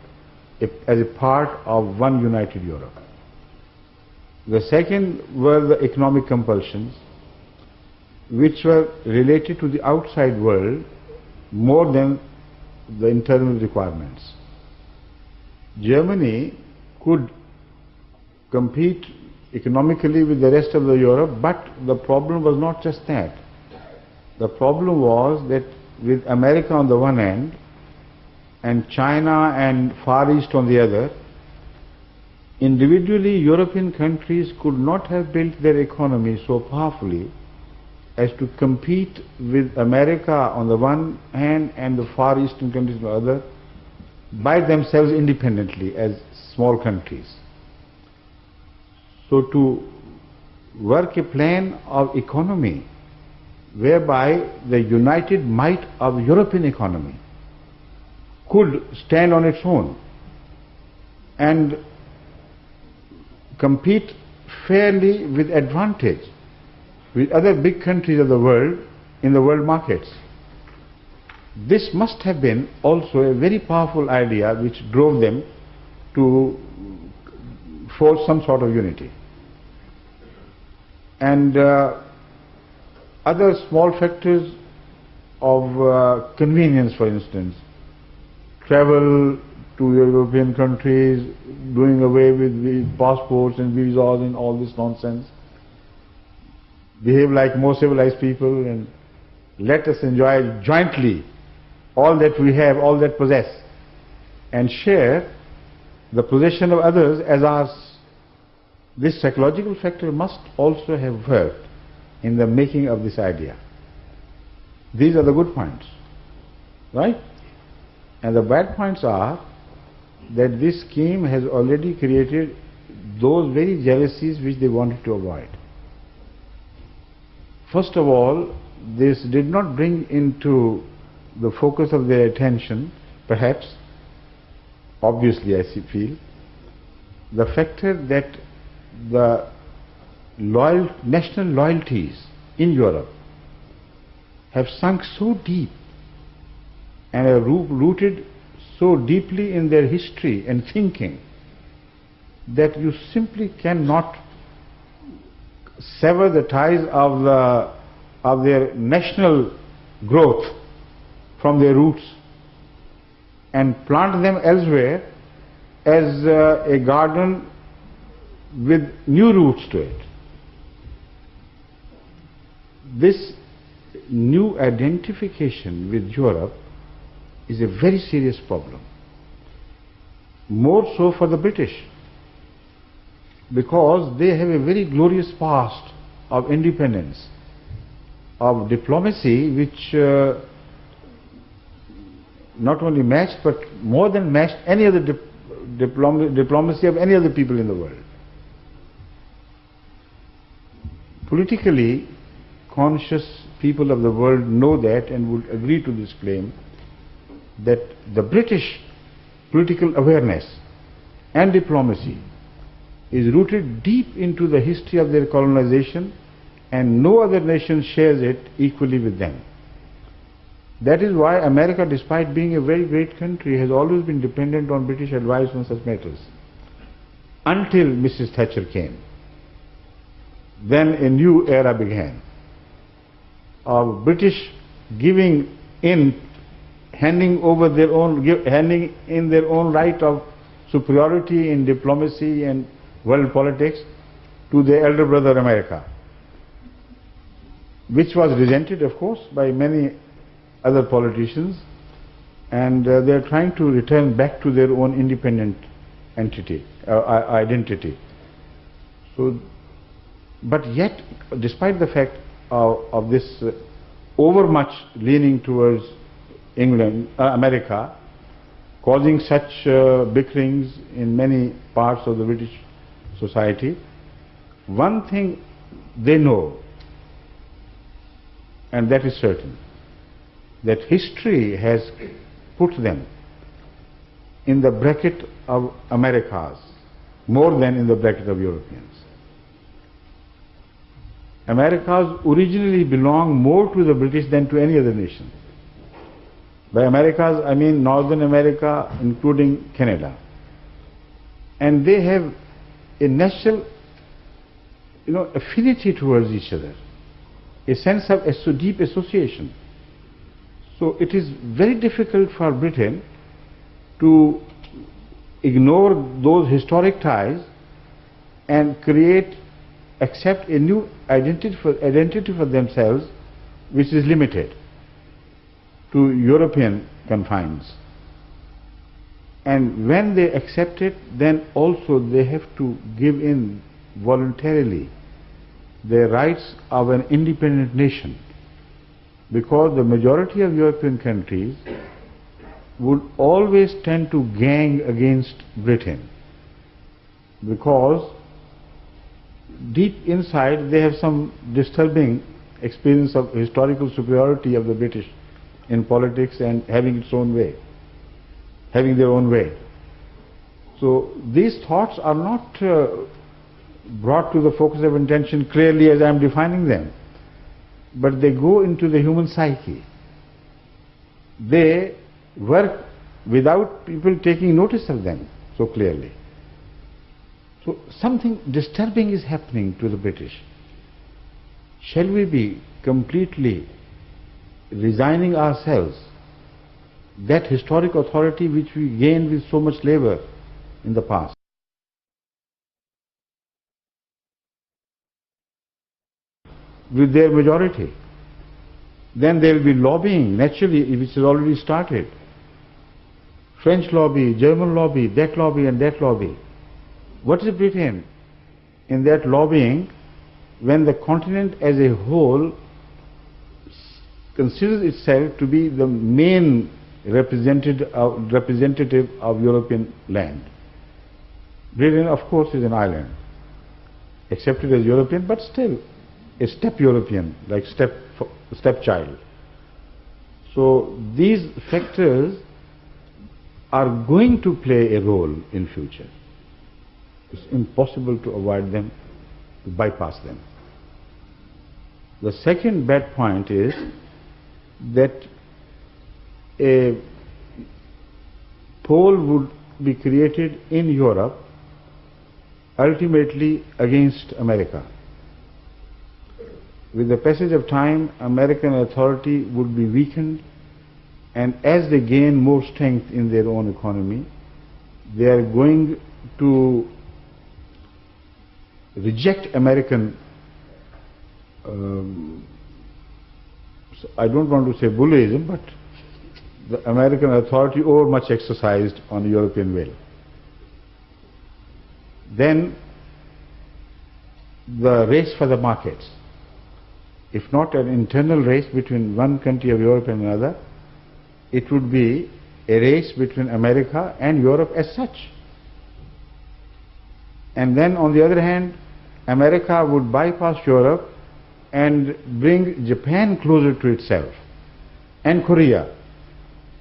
as a part of one united Europe. The second were the economic compulsions, which were related to the outside world more than the internal requirements. Germany could compete economically with the rest of the Europe, but the problem was not just that. The problem was that with America on the one end and China and Far East on the other, individually European countries could not have built their economy so powerfully as to compete with America on the one hand and the Far Eastern countries on the other by themselves independently as small countries. So to work a plan of economy whereby the united might of European economy could stand on its own and compete fairly with advantage with other big countries of the world in the world markets. This must have been also a very powerful idea which drove them to force some sort of unity. And other small factors of convenience, for instance, travel to European countries, doing away with passports and visas and all this nonsense, behave like more civilized people and let us enjoy jointly all that we have, all that possess, and share the possession of others as ours. This psychological factor must also have worked in the making of this idea. These are the good points, right? And the bad points are that this scheme has already created those very jealousies which they wanted to avoid. First of all, this did not bring into the focus of their attention, perhaps, obviously I feel, the factor that the national loyalties in Europe have sunk so deep and are rooted so deeply in their history and thinking that you simply cannot sever the ties of their national growth from their roots and plant them elsewhere as a garden with new roots to it. This new identification with Europe is a very serious problem. More so for the British, because they have a very glorious past of independence, of diplomacy, which not only matched but more than matched any other diplomacy of any other people in the world. Politically conscious people of the world know that and would agree to this claim, that the British political awareness and diplomacy is rooted deep into the history of their colonization, and no other nation shares it equally with them. That is why America, despite being a very great country, has always been dependent on British advice on such matters, until Mrs. Thatcher came. Then a new era began of British giving in, handing in their own right of superiority in diplomacy and world politics to their elder brother America, which was resented, of course, by many other politicians, and they are trying to return back to their own independent identity. So, but yet, despite the fact of this overmuch leaning towards America, causing such bickerings in many parts of the British society, one thing they know, and that is certain, that history has put them in the bracket of Americas more than in the bracket of Europeans. Americas originally belonged more to the British than to any other nation. By Americas, I mean Northern America, including Canada. And they have a natural, affinity towards each other, a sense of a deep association. So it is very difficult for Britain to ignore those historic ties and accept a new identity for themselves, which is limited to European confines. And when they accept it, then also they have to give in voluntarily their rights of an independent nation, because the majority of European countries would always tend to gang against Britain, because deep inside they have some disturbing experience of historical superiority of the British in politics and having their own way. So these thoughts are not brought to the focus of attention clearly as I am defining them, but they go into the human psyche. They work without people taking notice of them so clearly. So something disturbing is happening to the British. Shall we be completely resigning ourselves that historic authority which we gained with so much labor in the past? With their majority. Then there will be lobbying, naturally, which has already started. French lobby, German lobby, that lobby and that lobby. What is Britain in that lobbying when the continent as a whole considers itself to be the main representative of European land? Britain, of course, is an island, accepted as European, but still a step European, like stepchild. So these factors are going to play a role in future. It's impossible to avoid them, to bypass them. The second bad point is that a pole would be created in Europe ultimately against America. With the passage of time, American authority would be weakened, and as they gain more strength in their own economy, they are going to reject American, I don't want to say bullyism, but the American authority overmuch exercised on the European will. Then the race for the markets, if not an internal race between one country of Europe and another, it would be a race between America and Europe as such. And then on the other hand, America would bypass Europe and bring Japan closer to itself, and Korea,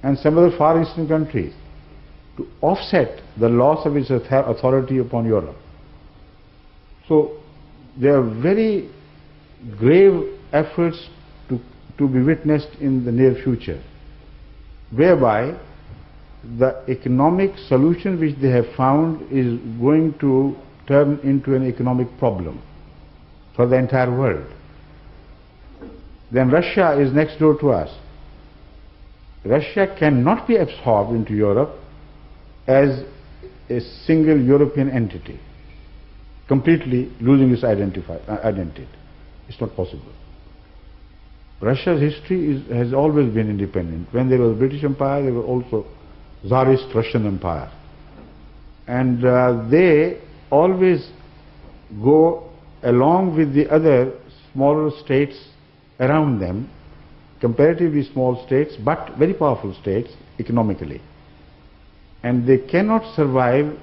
and some other Far Eastern countries, to offset the loss of its authority upon Europe. So there are very grave efforts to be witnessed in the near future, whereby the economic solution which they have found is going to turn into an economic problem for the entire world. Then Russia is next door to us. Russia cannot be absorbed into Europe as a single European entity, completely losing its identity. It's not possible. Russia's history has always been independent. When there was British Empire, there was also Tsarist Russian Empire. And they always go along with the other smaller states around them, comparatively small states, but very powerful states economically. And they cannot survive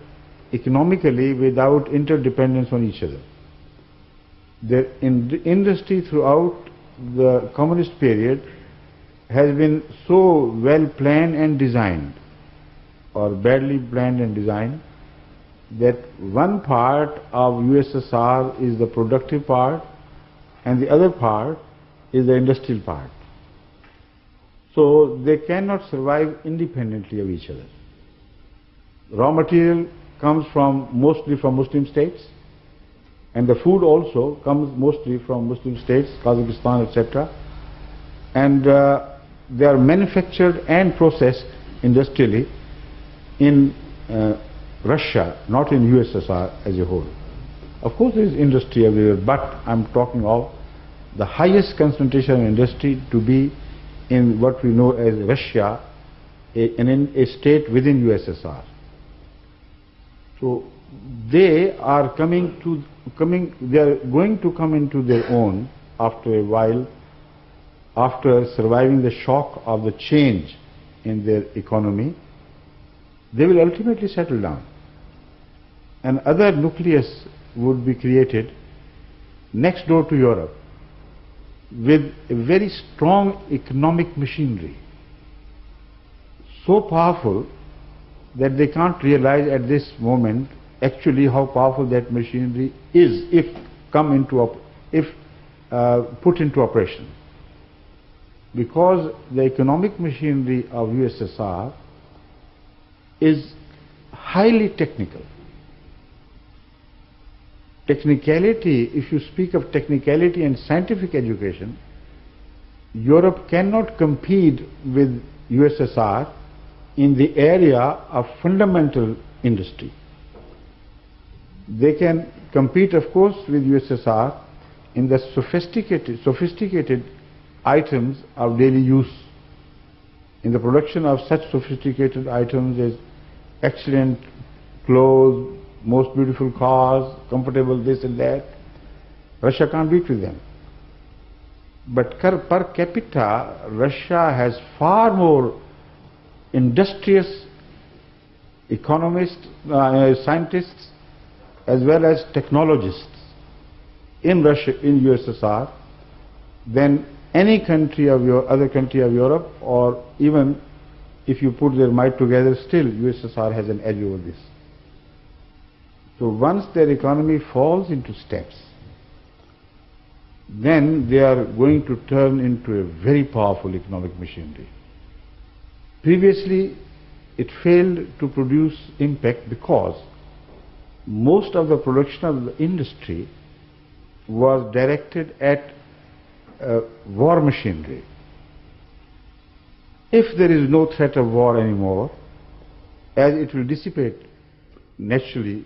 economically without interdependence on each other. The industry throughout the communist period has been so well planned and designed, or badly planned and designed, that one part of USSR is the productive part and the other part is the industrial part. So they cannot survive independently of each other. Raw material comes mostly from Muslim states, and the food also comes mostly from Muslim states, Kazakhstan, etc. And they are manufactured and processed industrially in Russia, not in USSR as a whole. Of course there is industry everywhere, but I'm talking of the highest concentration of industry to be in what we know as Russia, a state within USSR. So they are they are going to come into their own after a while, after surviving the shock of the change in their economy. They will ultimately settle down. Another nucleus would be created next door to Europe with a very strong economic machinery, so powerful that they can't realize at this moment actually how powerful that machinery is if put into operation. Because the economic machinery of USSR is highly technical. Technicality, if you speak of technicality and scientific education, Europe cannot compete with USSR in the area of fundamental industry. They can compete, of course, with USSR in the sophisticated items of daily use, in the production of such sophisticated items as excellent clothes, most beautiful cars, comfortable this and that. Russia can't beat with them. But per capita, Russia has far more industrious economists, scientists, as well as technologists in Russia, in USSR, than any country of other country of Europe, or even if you put their might together, still USSR has an edge over this. So once their economy falls into steps, then they are going to turn into a very powerful economic machinery. Previously, it failed to produce impact because most of the production of the industry was directed at war machinery. If there is no threat of war anymore, as it will dissipate naturally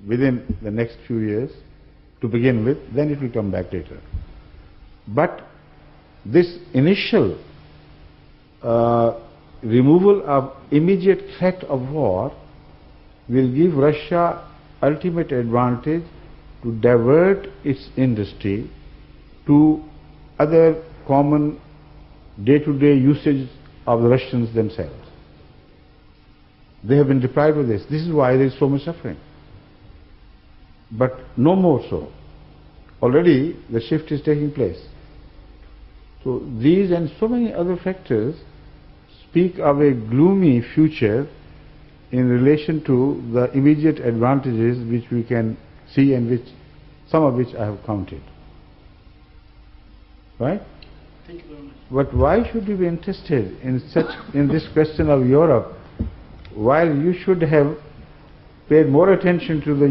within the next few years to begin with, then it will come back later. But this initial removal of immediate threat of war will give Russia ultimate advantage to divert its industry to other common day-to-day usage of the Russians themselves. They have been deprived of this. This is why there is so much suffering. But no more so. Already the shift is taking place. So these and so many other factors speak of a gloomy future in relation to the immediate advantages which we can see and which some of which I have counted. Right? Thank you very much. But why should you be interested in this question of Europe, while you should have paid more attention to the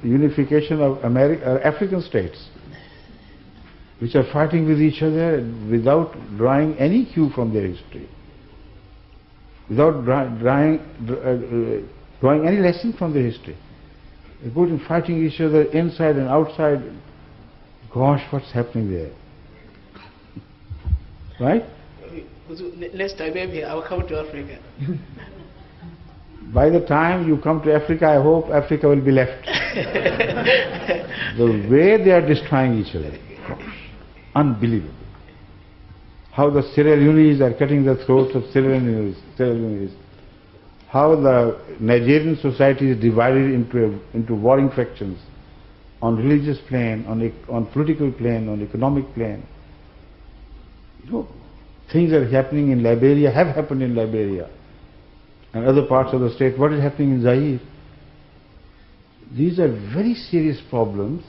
unification of African states, which are fighting with each other without drawing any cue from their history, without drawing any lesson from their history. They're going fighting each other inside and outside. Gosh, what's happening there? Right? Next time maybe I will come to Africa. By the time you come to Africa, I hope Africa will be left. The way they are destroying each other, unbelievable. How the Sierra Leoneans are cutting the throats of Sierra Leoneans. How the Nigerian society is divided into warring factions on religious plane, on political plane, on economic plane. You know, things are happening in Liberia, have happened in Liberia and other parts of the state. What is happening in Zaire? These are very serious problems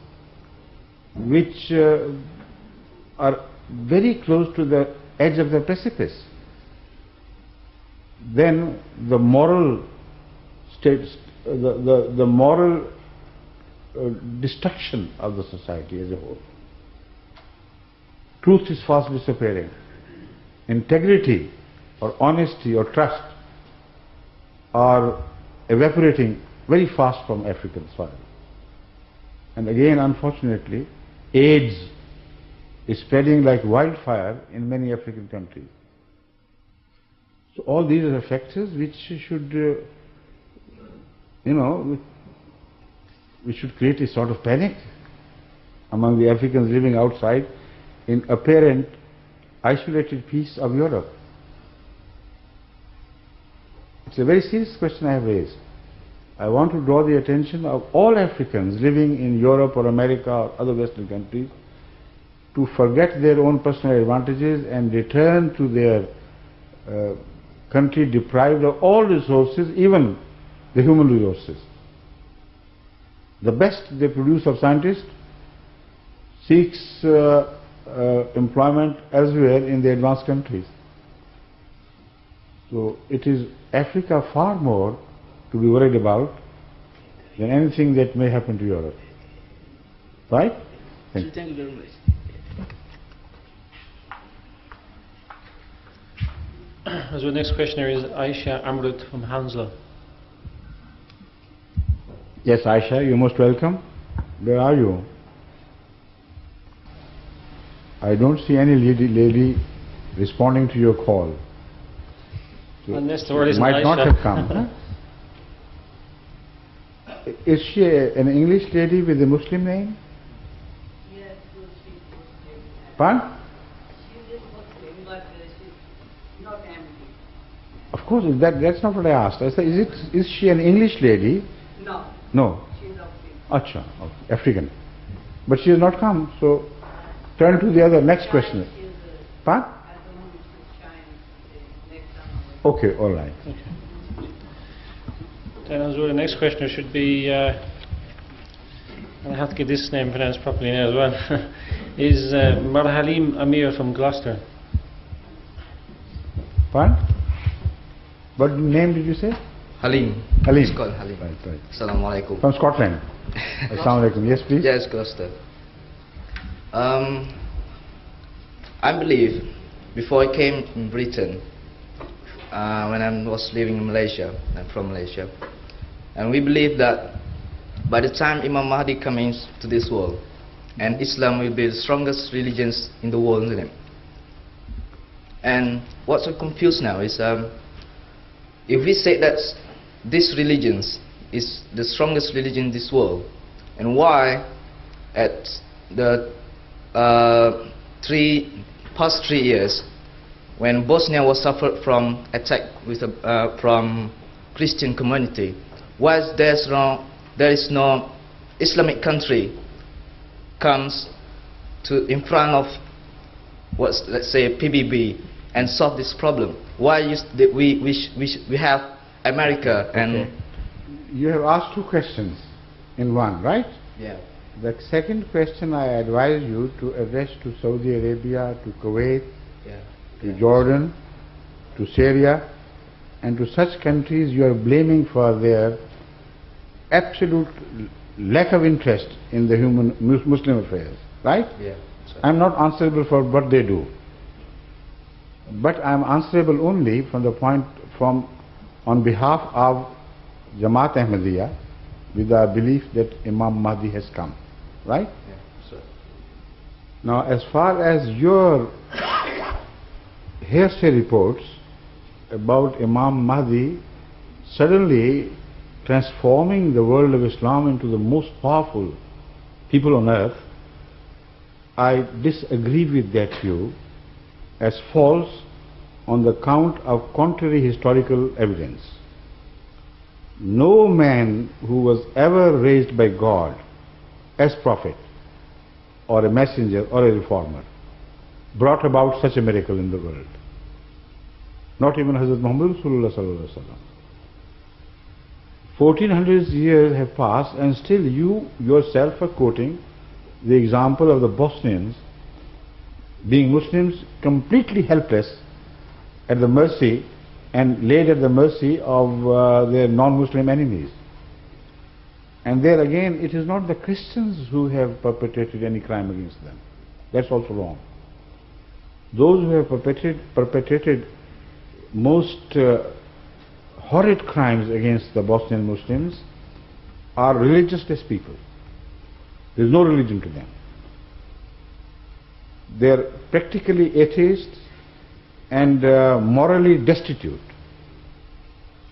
which are very close to the edge of the precipice. Then the moral the moral destruction of the society as a whole. Truth is fast disappearing. Integrity or honesty or trust are evaporating very fast from African soil. And again, unfortunately, AIDS is spreading like wildfire in many African countries. So all these are factors which should, which should create a sort of panic among the Africans living outside in apparent isolated piece of Europe. It's a very serious question I have raised. I want to draw the attention of all Africans living in Europe or America or other Western countries to forget their own personal advantages and return to their country deprived of all resources, even the human resources. The best they produce of scientists seeks employment elsewhere in the advanced countries. So it is Africa far more to be worried about than anything that may happen to Europe. Right? Thank you very much. So the next questioner is Aisha Amrut from Hanslow. Yes, Aisha, you're most welcome. Where are you? I don't see any lady responding to your call. So unless the word is might Aisha. not have come. Huh? Is she an English lady with a Muslim name? Yes, she's Muslim. Pardon? She is Muslim, but she's not Ahmadi. Of course, that's not what I asked. I said, is she an English lady? No. No. She's African. Acha, okay. African. But she has not come, so turn to the other next question. Pardon? At the moment she's Chinese. Next time. Okay, all right. Okay. Then as well, the next questioner should be, and I have to get this name pronounced properly now as well, is Marhalim Amir from Gloucester. Pardon? What name did you say? Halim. Halim. It's called Halim. Right, right. Assalamu alaikum. From Scotland. Assalamu alaikum. Yes, please. Yes, Gloucester. I believe before I came in Britain, when I was living in Malaysia, I'm from Malaysia, And we believe that by the time Imam Mahdi comes to this world, and Islam will be the strongest religions in the world, isn't it? And what's so confused now is, if we say that this religion is the strongest religion in this world, and why at the past 3 years, when Bosnia was suffered from attack with from Christian community, why there is no Islamic country comes to in front of what's, let's say, PBB and solve this problem? Why we have America and... Okay. You have asked 2 questions in one, right? Yeah. The second question I advise you to address to Saudi Arabia, to Kuwait, Yeah. to Jordan, to Syria, and to such countries you are blaming for their absolute lack of interest in the Muslim affairs, right? Yeah. I am not answerable for what they do, but I am answerable only from the point on behalf of Jamaat Ahmadiyya, with our belief that Imam Mahdi has come, right? Yeah. Sure. Now, as far as your hearsay reports about Imam Mahdi suddenly transforming the world of Islam into the most powerful people on earth, I disagree with that view as false on the count of contrary historical evidence. No man who was ever raised by God as prophet or a messenger or a reformer brought about such a miracle in the world. Not even Hazrat Muhammad Rasulullah sallallahu alaihi wasallam. 1400 years have passed and still you yourself are quoting the example of the Bosnians being Muslims completely helpless at the mercy and laid at the mercy of their non-Muslim enemies. And there again, it is not the Christians who have perpetrated any crime against them. That's also wrong. Those who have perpetrated most horrid crimes against the Bosnian Muslims are religionless people. There is no religion to them. They are practically atheists and morally destitute.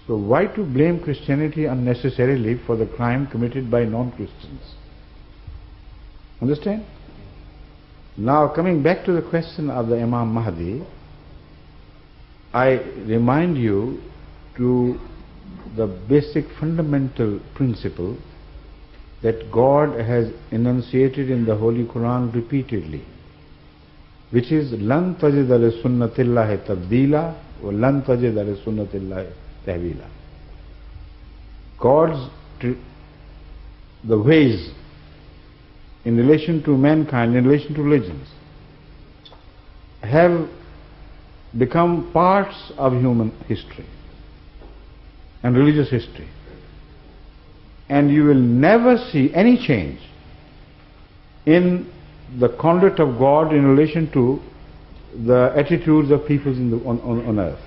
So why to blame Christianity unnecessarily for the crime committed by non-Christians? Understand? Now coming back to the question of the Imam Mahdi, I remind you to the basic fundamental principle that God has enunciated in the Holy Quran repeatedly, which is lan tajida li sunnatillahi tabdila wa lan tajida li sunnatillahi tahwila. the ways in relation to mankind, in relation to religions, have become parts of human history and religious history. And you will never see any change in the conduct of God in relation to the attitudes of peoples on earth.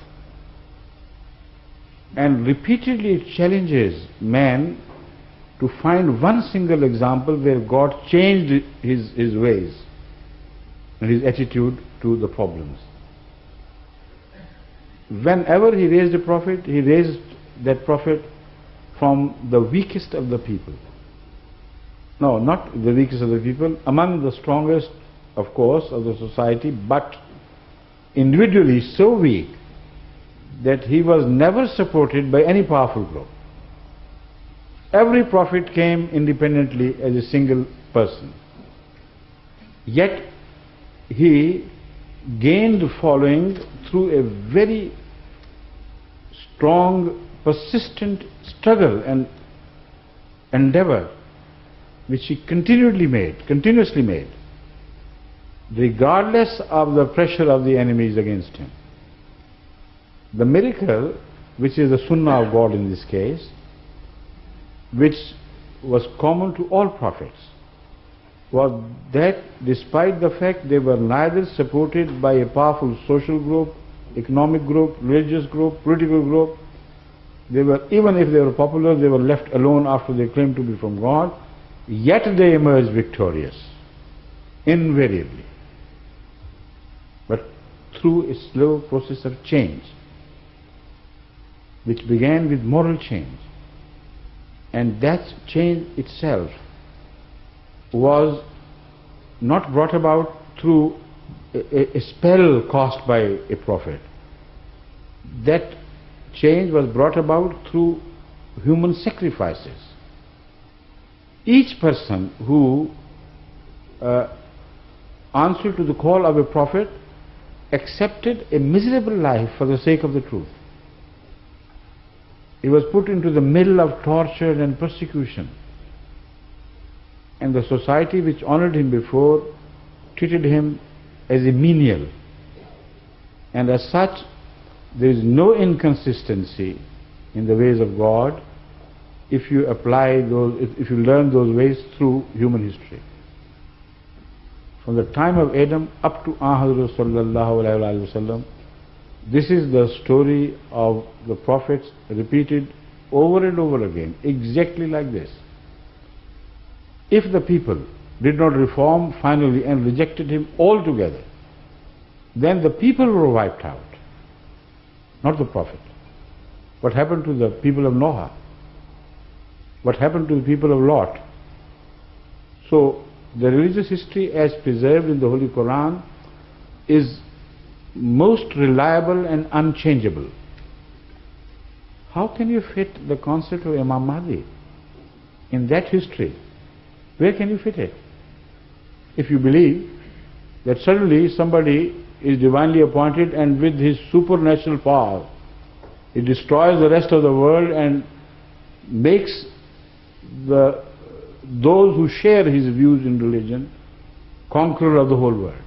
And repeatedly it challenges man to find one single example where God changed his ways and his attitude to the problems. Whenever he raised a prophet, he raised that prophet from the weakest of the people. No, not the weakest of the people, among the strongest, of course, of the society, but individually so weak that he was never supported by any powerful group. Every prophet came independently as a single person. Yet he gained following through a very strong, persistent struggle and endeavor which he continuously made, regardless of the pressure of the enemies against him. The miracle, which is the Sunnah of God in this case, which was common to all prophets, was that despite the fact they were neither supported by a powerful social group, economic group, religious group, political group, They were, even if they were popular, they were left alone after they claimed to be from God, yet they emerged victorious, invariably. But through a slow process of change, which began with moral change. And that change itself was not brought about through a spell cast by a prophet. That change was brought about through human sacrifices. Each person who answered to the call of a prophet accepted a miserable life for the sake of the truth. He was put into the middle of torture and persecution, and the society which honored him before treated him as a menial, and as such there is no inconsistency in the ways of God if you apply those, if you learn those ways through human history. From the time of Adam up to Ahmadiyya sallallahu alaihi wasallam, this is the story of the prophets repeated over and over again, exactly like this. If the people did not reform finally and rejected him altogether, then the people were wiped out, not the prophet. What happened to the people of Noah? What happened to the people of Lot? So the religious history as preserved in the Holy Quran is most reliable and unchangeable. How can you fit the concept of Imam Mahdi in that history? Where can you fit it? If you believe that suddenly somebody is divinely appointed and with his supernatural power he destroys the rest of the world and makes those who share his views in religion conqueror of the whole world.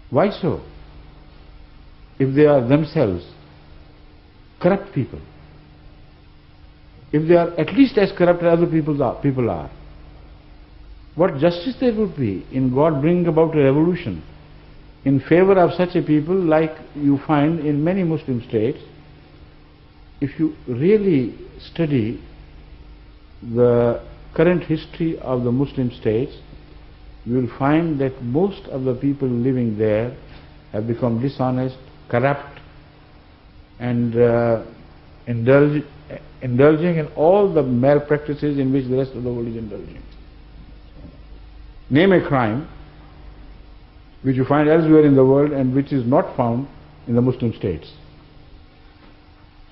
Why so? If they are themselves corrupt people, if they are at least as corrupt as other people are, what justice there would be in God bringing about a revolution in favor of such a people like you find in many Muslim states. If you really study the current history of the Muslim states, you will find that most of the people living there have become dishonest, corrupt, and indulging in all the malpractices in which the rest of the world is indulging. Name a crime which you find elsewhere in the world and which is not found in the Muslim states.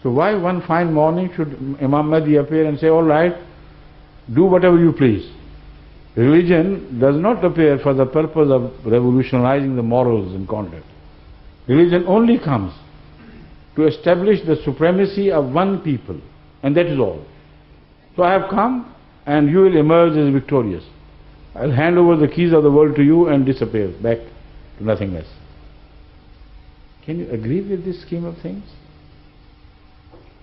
So why one fine morning should Imam Mahdi appear and say, all right, do whatever you please? Religion does not appear for the purpose of revolutionizing the morals and conduct. Religion only comes to establish the supremacy of one people, and that is all. So I have come and you will emerge as victorious. I'll hand over the keys of the world to you and disappear back to nothingness. Can you agree with this scheme of things?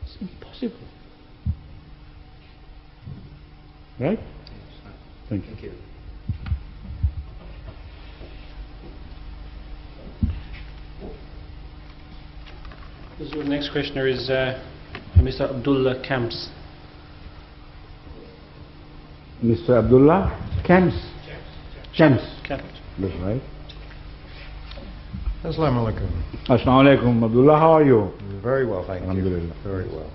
It's impossible. Right? Thank you. Thank you. The next questioner is Mr. Abdullah Camps. Mr. Abdullah Camps. Camps. Camps. That's right. Assalamu alaikum. Assalamu alaikum, Abdullah. How are you? Very well, thank you. Alhamdulillah. Very well.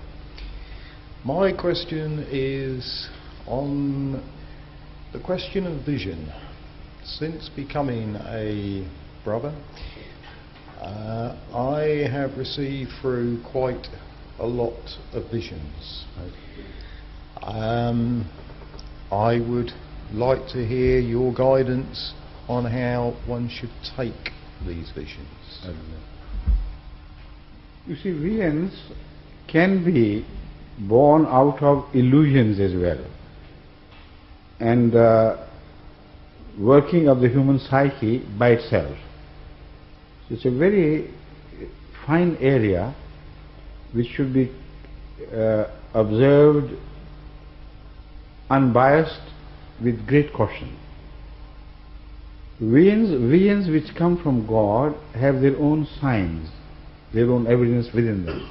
My question is on the question of vision. Since becoming a brother, I have received through quite a lot of visions. I would like to hear your guidance on how one should take these visions. You see, visions can be born out of illusions as well, and working of the human psyche by itself. So it's a very fine area which should be observed unbiased with great caution. Visions which come from God have their own signs, their own evidence within them.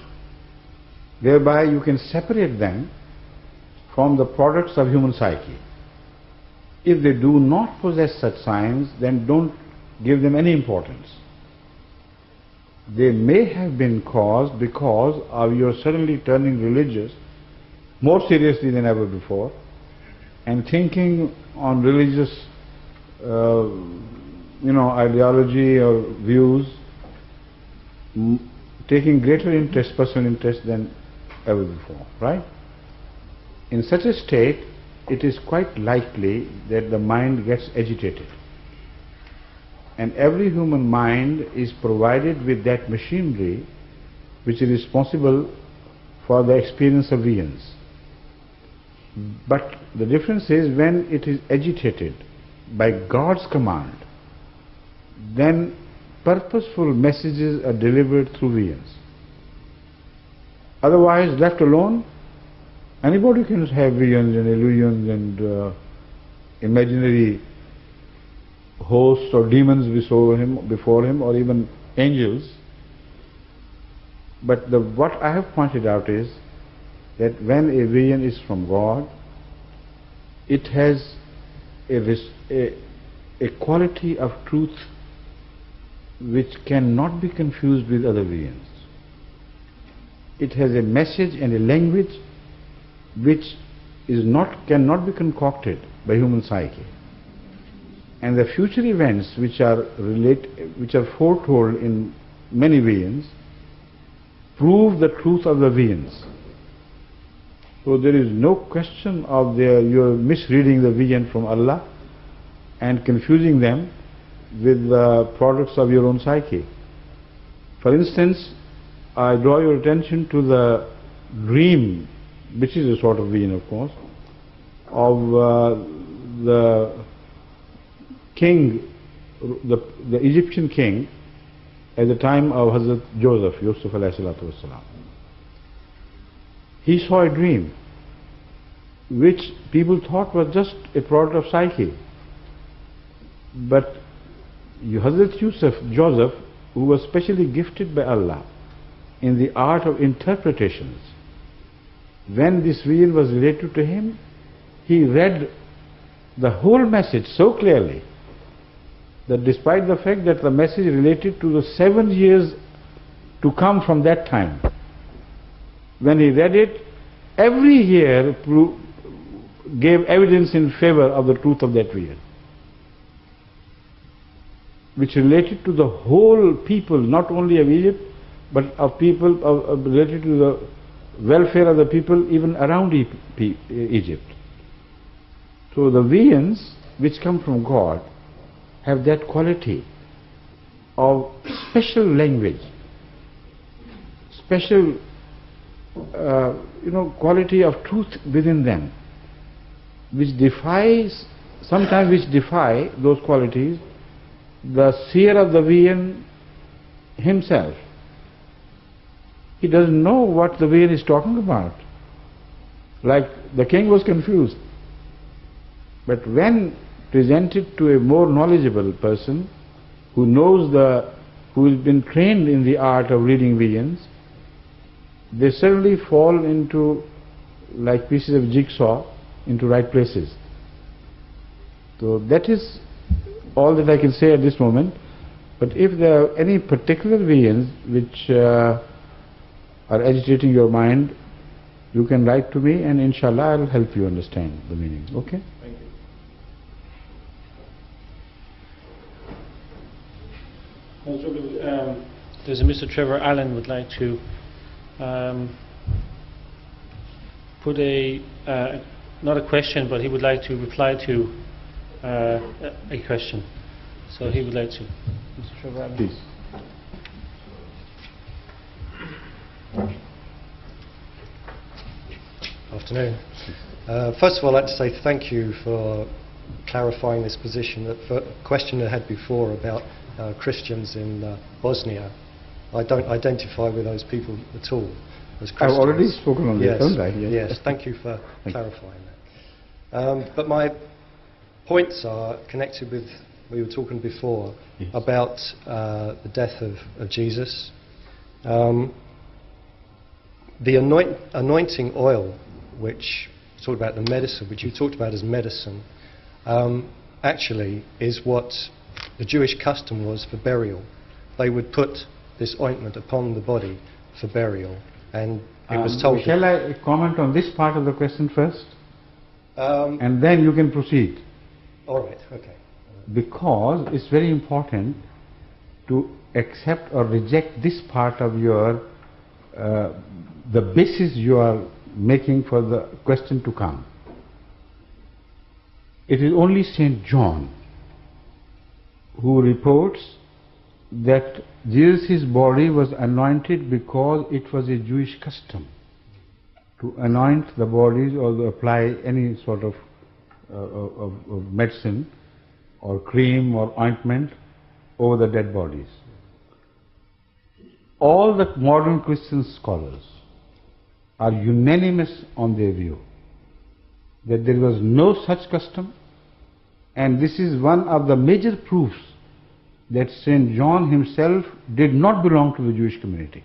Thereby you can separate them from the products of human psyche. If they do not possess such signs, then don't give them any importance. They may have been caused because of your suddenly turning religious more seriously than ever before and thinking on religious ideology or views, taking greater interest, personal interest than ever before, right? In such a state, it is quite likely that the mind gets agitated. And every human mind is provided with that machinery which is responsible for the experience of visions. But the difference is when it is agitated by God's command, then purposeful messages are delivered through visions. Otherwise, left alone, anybody can have visions and illusions and imaginary hosts or demons before him or even angels. But what I have pointed out is that when a vision is from God, it has a quality of truth which cannot be confused with other visions. It has a message and a language which cannot be concocted by human psyche. And the future events which are foretold in many visions prove the truth of the visions. So there is no question of you're misreading the vision from Allah and confusing them with the products of your own psyche. For instance, I draw your attention to the dream, which is a sort of vision, of course, of the king, the Egyptian king at the time of Hazrat Joseph, Yusuf alayhi salatu wasalam. He saw a dream which people thought was just a product of psyche. But Hazrat Joseph, who was specially gifted by Allah in the art of interpretations, when this vision was related to him, he read the whole message so clearly that despite the fact that the message related to the 7 years to come from that time, when he read it, every year gave evidence in favor of the truth of that vision, which related to the whole people, not only of Egypt, but of people related to the welfare of the people even around Egypt. So the visions which come from God have that quality of special language, special quality of truth within them, sometimes which defy those qualities the seer of the vision himself. He doesn't know what the vision is talking about. Like the king was confused. But when presented to a more knowledgeable person who has been trained in the art of reading visions, they suddenly fall into, like pieces of jigsaw, into right places. So that is all that I can say at this moment. But if there are any particular visions which are agitating your mind, you can write to me and inshallah I'll help you understand the meaning. Okay? Thank you. There's a Mr. Trevor Allen would like to put not a question, but he would like to reply to a question. So he would like to. Mr. Trevor Allen. Please. Afternoon. First of all, I'd like to say thank you for clarifying this position. The question I had before about Christians in Bosnia, I don't identify with those people at all as Christians. I've already spoken on this, haven't I? Yes, thank you for clarifying that. But my points are connected with we were talking before about the death of Jesus. the anointing oil, which talked about the medicine, which you talked about as medicine, actually is what the Jewish custom was for burial. They would put this ointment upon the body for burial, and it was told... Shall I comment on this part of the question first? And then you can proceed. All right, okay. Because it's very important to accept or reject this part of your, the basis you are making for the question to come. It is only St. John who reports that Jesus' body was anointed because it was a Jewish custom to anoint the bodies or to apply any sort of medicine or cream or ointment over the dead bodies. All the modern Christian scholars are unanimous on their view that there was no such custom, and this is one of the major proofs that St. John himself did not belong to the Jewish community.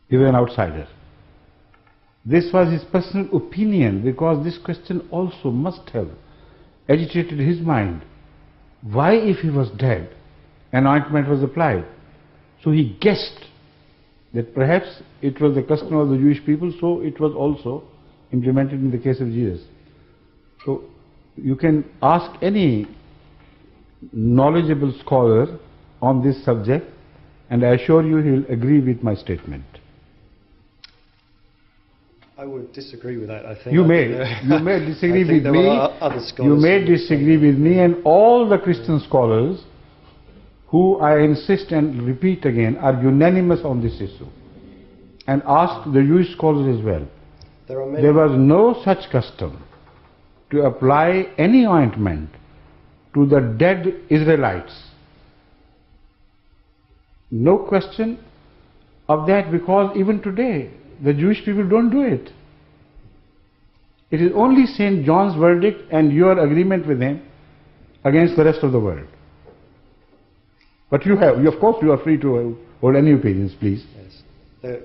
He was an outsider. This was his personal opinion, because this question also must have agitated his mind. Why, if he was dead, an ointment was applied? So he guessed that perhaps it was the custom of the Jewish people, so it was also implemented in the case of Jesus. So you can ask any knowledgeable scholar on this subject, and I assure you he will agree with my statement. I would disagree with that, I think. You may disagree with me. You may disagree with me and all the Christian scholars who, I insist and repeat again, are unanimous on this issue. And ask the Jewish scholars as well. There was no such custom to apply any ointment to the dead Israelites. No question of that, because even today the Jewish people don't do it. It is only St. John's verdict and your agreement with him against the rest of the world. But you have, of course you are free to hold any opinions, please. Yes.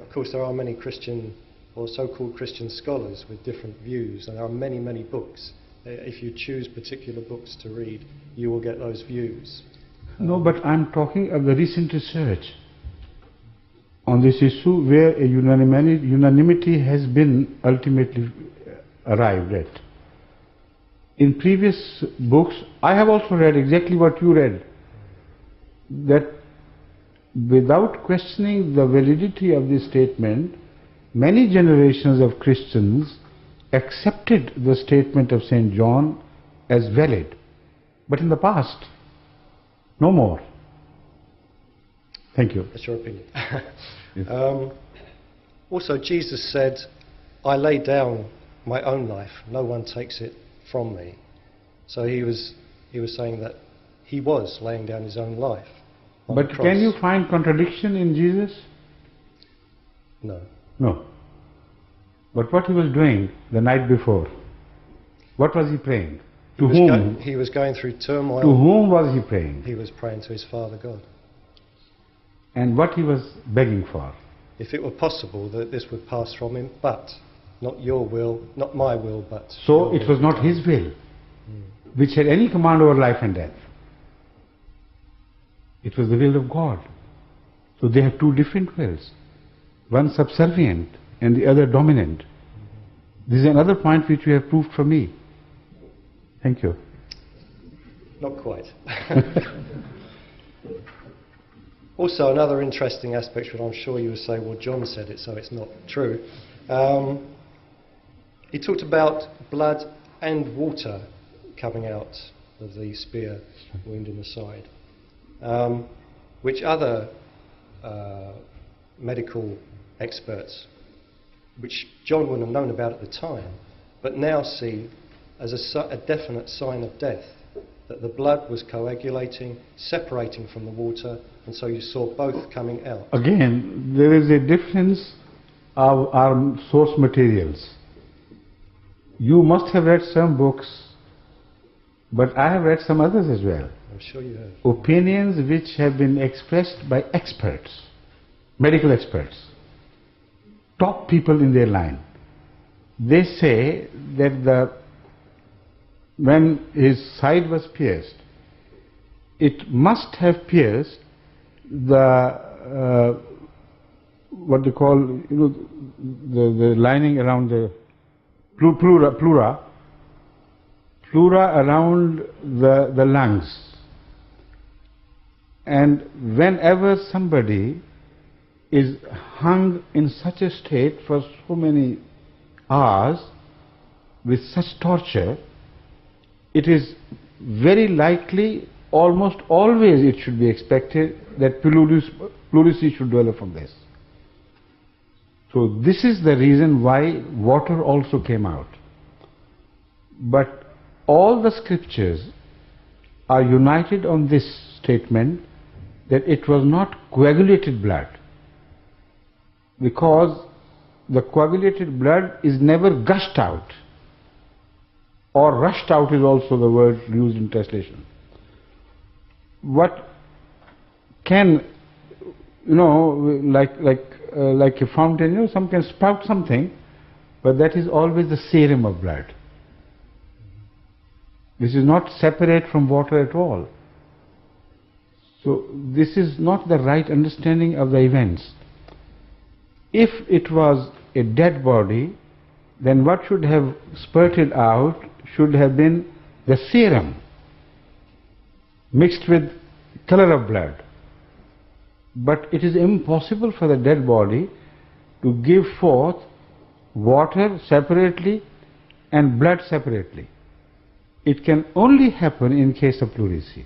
Of course there are many Christian or so-called Christian scholars with different views, and there are many, many books. If you choose particular books to read, you will get those views. No, but I'm talking of the recent research on this issue where a unanimity has been ultimately arrived at. In previous books, I have also read exactly what you read, that without questioning the validity of this statement, many generations of Christians accepted the statement of St. John as valid. But in the past, no more. Thank you. That's your opinion. Also, Jesus said, I lay down my own life, no one takes it from me. So he was saying that he was laying down his own life. But can you find contradiction in Jesus? No. No. But what he was doing the night before, what was he praying? To whom? He was going through turmoil. To whom was he praying? He was praying to his Father God. And what he was begging for? If it were possible that this would pass from him, but not your will, not my will, but so it was not his will, which had any command over life and death. It was the will of God. So they have two different wills, one subservient and the other dominant. This is another point which you have proved for me. Thank you. Not quite. Also, another interesting aspect, which I'm sure you would say, well, John said it, so it's not true. He talked about blood and water coming out of the spear wound in the side, which other medical experts, which John wouldn't have known about at the time, but now see as a definite sign of death, that the blood was coagulating, separating from the water, and so you saw both coming out. Again, there is a difference of our source materials. You must have read some books, but I have read some others as well. I'm sure you have. Opinions which have been expressed by experts, medical experts. top people in their line. They say that when his side was pierced, it must have pierced the what they call, the lining around the pleura around the lungs. And whenever somebody is hung in such a state for so many hours with such torture, it is very likely, almost always it should be expected, that pleurisy should develop from this. So this is the reason why water also came out. But all the scriptures are united on this statement that it was not coagulated blood, because the coagulated blood is never gushed out, or rushed out is also the word used in translation. What can, like a fountain, some can spout something, but that is always the serum of blood. This is not separate from water at all. So this is not the right understanding of the events. If it was a dead body, then what should have spurted out should have been the serum mixed with color of blood. But it is impossible for the dead body to give forth water separately and blood separately. It can only happen in case of pleurisy.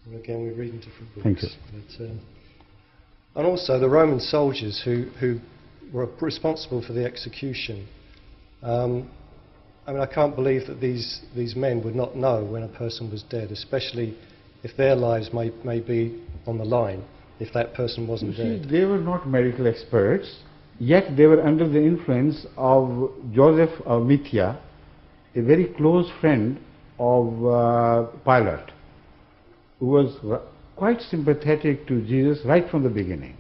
And again, we read in different books. Thank you. But, and also the Roman soldiers who were responsible for the execution. I can't believe that these men would not know when a person was dead, especially if their lives may be on the line, if that person wasn't dead. They were not medical experts, yet they were under the influence of Joseph of Mithia, a very close friend of Pilate, who was quite sympathetic to Jesus right from the beginning.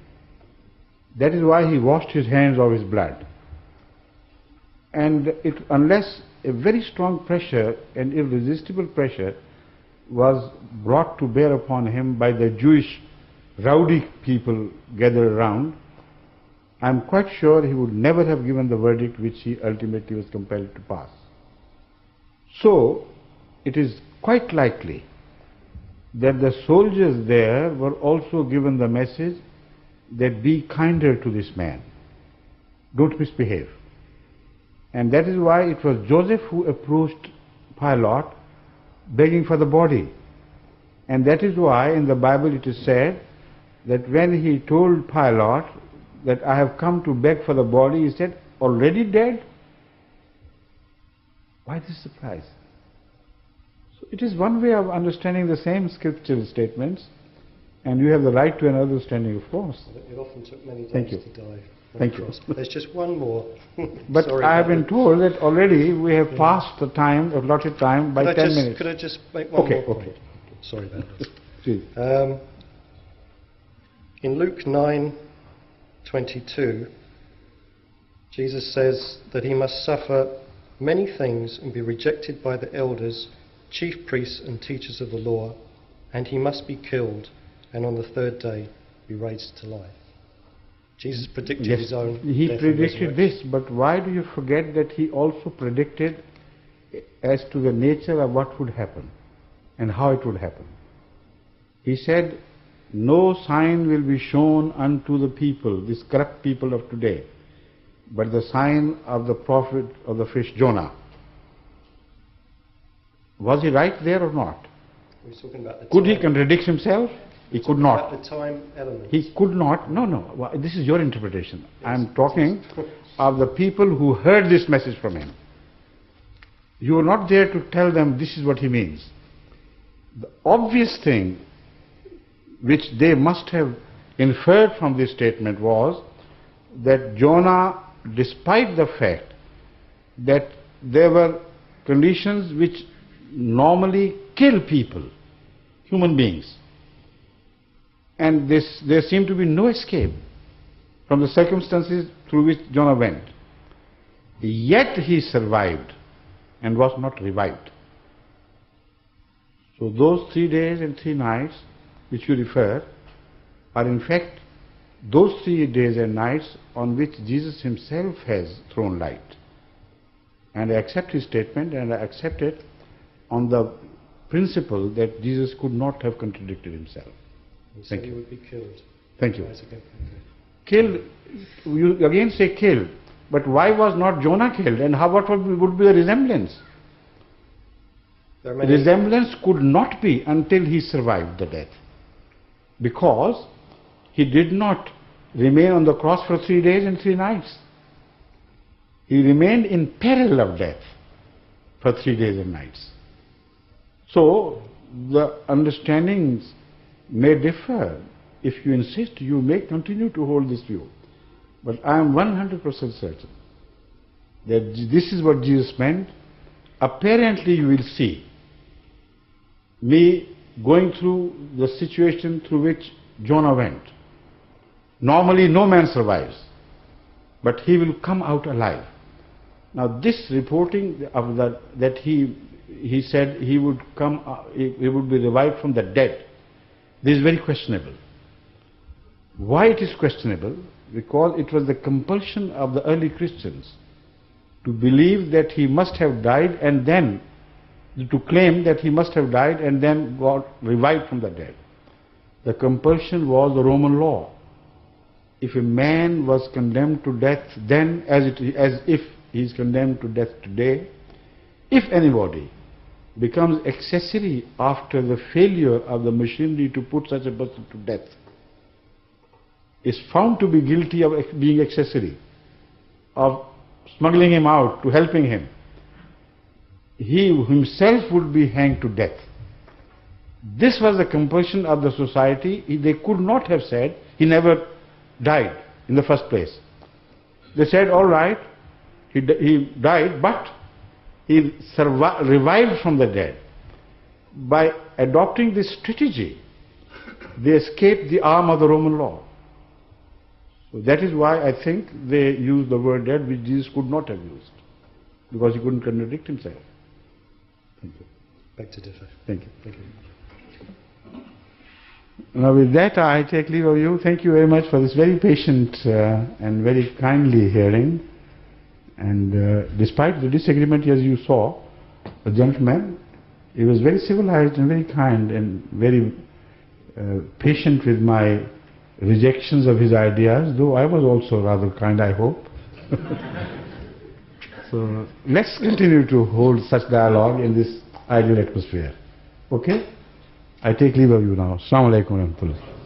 That is why he washed his hands of his blood. And unless a very strong pressure, an irresistible pressure, was brought to bear upon him by the Jewish rowdy people gathered around, I am quite sure he would never have given the verdict which he ultimately was compelled to pass. So, it is quite likely that the soldiers there were also given the message that be kinder to this man, don't misbehave. And that is why it was Joseph who approached Pilate begging for the body. And that is why in the Bible it is said that when he told Pilate that I have come to beg for the body, he said, already dead? Why this surprise? So it is one way of understanding the same scriptural statements, and you have the right to another understanding, of course. It often took many days Thank you. to die. Thank you. There's just one more. But I have been told that already we have passed the time, allotted time, by 10 minutes. Could I just make one more point? Sorry about that. In Luke 9:22, Jesus says that he must suffer many things and be rejected by the elders, chief priests and teachers of the law, and he must be killed, and on the third day be raised to life. Jesus predicted his own death. He predicted this, but why do you forget that he also predicted as to the nature of what would happen and how it would happen? He said, no sign will be shown unto the people, this corrupt people of today, but the sign of the prophet of the fish Jonah. Was he right there or not? Could he contradict himself? He could not. The time element. He could not. No. Well, this is your interpretation. I am talking of the people who heard this message from him. You were not there to tell them this is what he means. The obvious thing which they must have inferred from this statement was that Jonah, despite the fact that there were conditions which normally kill people, human beings, and there seemed to be no escape. from the circumstances through which Jonah went. Yet he survived and was not revived. So those 3 days and 3 nights which you refer are in fact those 3 days and nights on which Jesus himself has thrown light. And I accept his statement, and I accept it on the principle that Jesus could not have contradicted himself. Thank you. He would be killed. Thank you. Killed, you again say killed, but why was not Jonah killed, and what would be the resemblance? The resemblance could not be until he survived the death, because he did not remain on the cross for 3 days and 3 nights. He remained in peril of death for 3 days and nights. So the understandings may differ. If you insist, you may continue to hold this view. But I am 100% certain that this is what Jesus meant. Apparently you will see me going through the situation through which Jonah went. Normally no man survives, but he will come out alive. Now this reporting of that he said he would come, he would be revived from the dead, this is very questionable. Why it is questionable? Because it was the compulsion of the early Christians to believe that he must have died and then, to claim that he must have died and then got revived from the dead. The compulsion was the Roman law. If a man was condemned to death then, as if he is condemned to death today, if anybody becomes accessory after the failure of the machinery to put such a person to death, is found to be guilty of being accessory, of smuggling him out, to helping him, he himself would be hanged to death. This was the compulsion of the society. They could not have said he never died in the first place. They said, all right, he died, but he revived from the dead. By adopting this strategy, they escaped the arm of the Roman law. So that is why I think they used the word dead, which Jesus could not have used, because he couldn't contradict himself. Thank you. Back to differ. Thank you. Thank you. Now with that I take leave of you. Thank you very much for this very patient and very kindly hearing. And despite the disagreement, as you saw, the gentleman, he was very civilized and very kind and very patient with my rejections of his ideas, though I was also rather kind, I hope. So let's continue to hold such dialogue in this ideal atmosphere. Okay? I take leave of you now. Assalamu alaikum wa rahmatullah.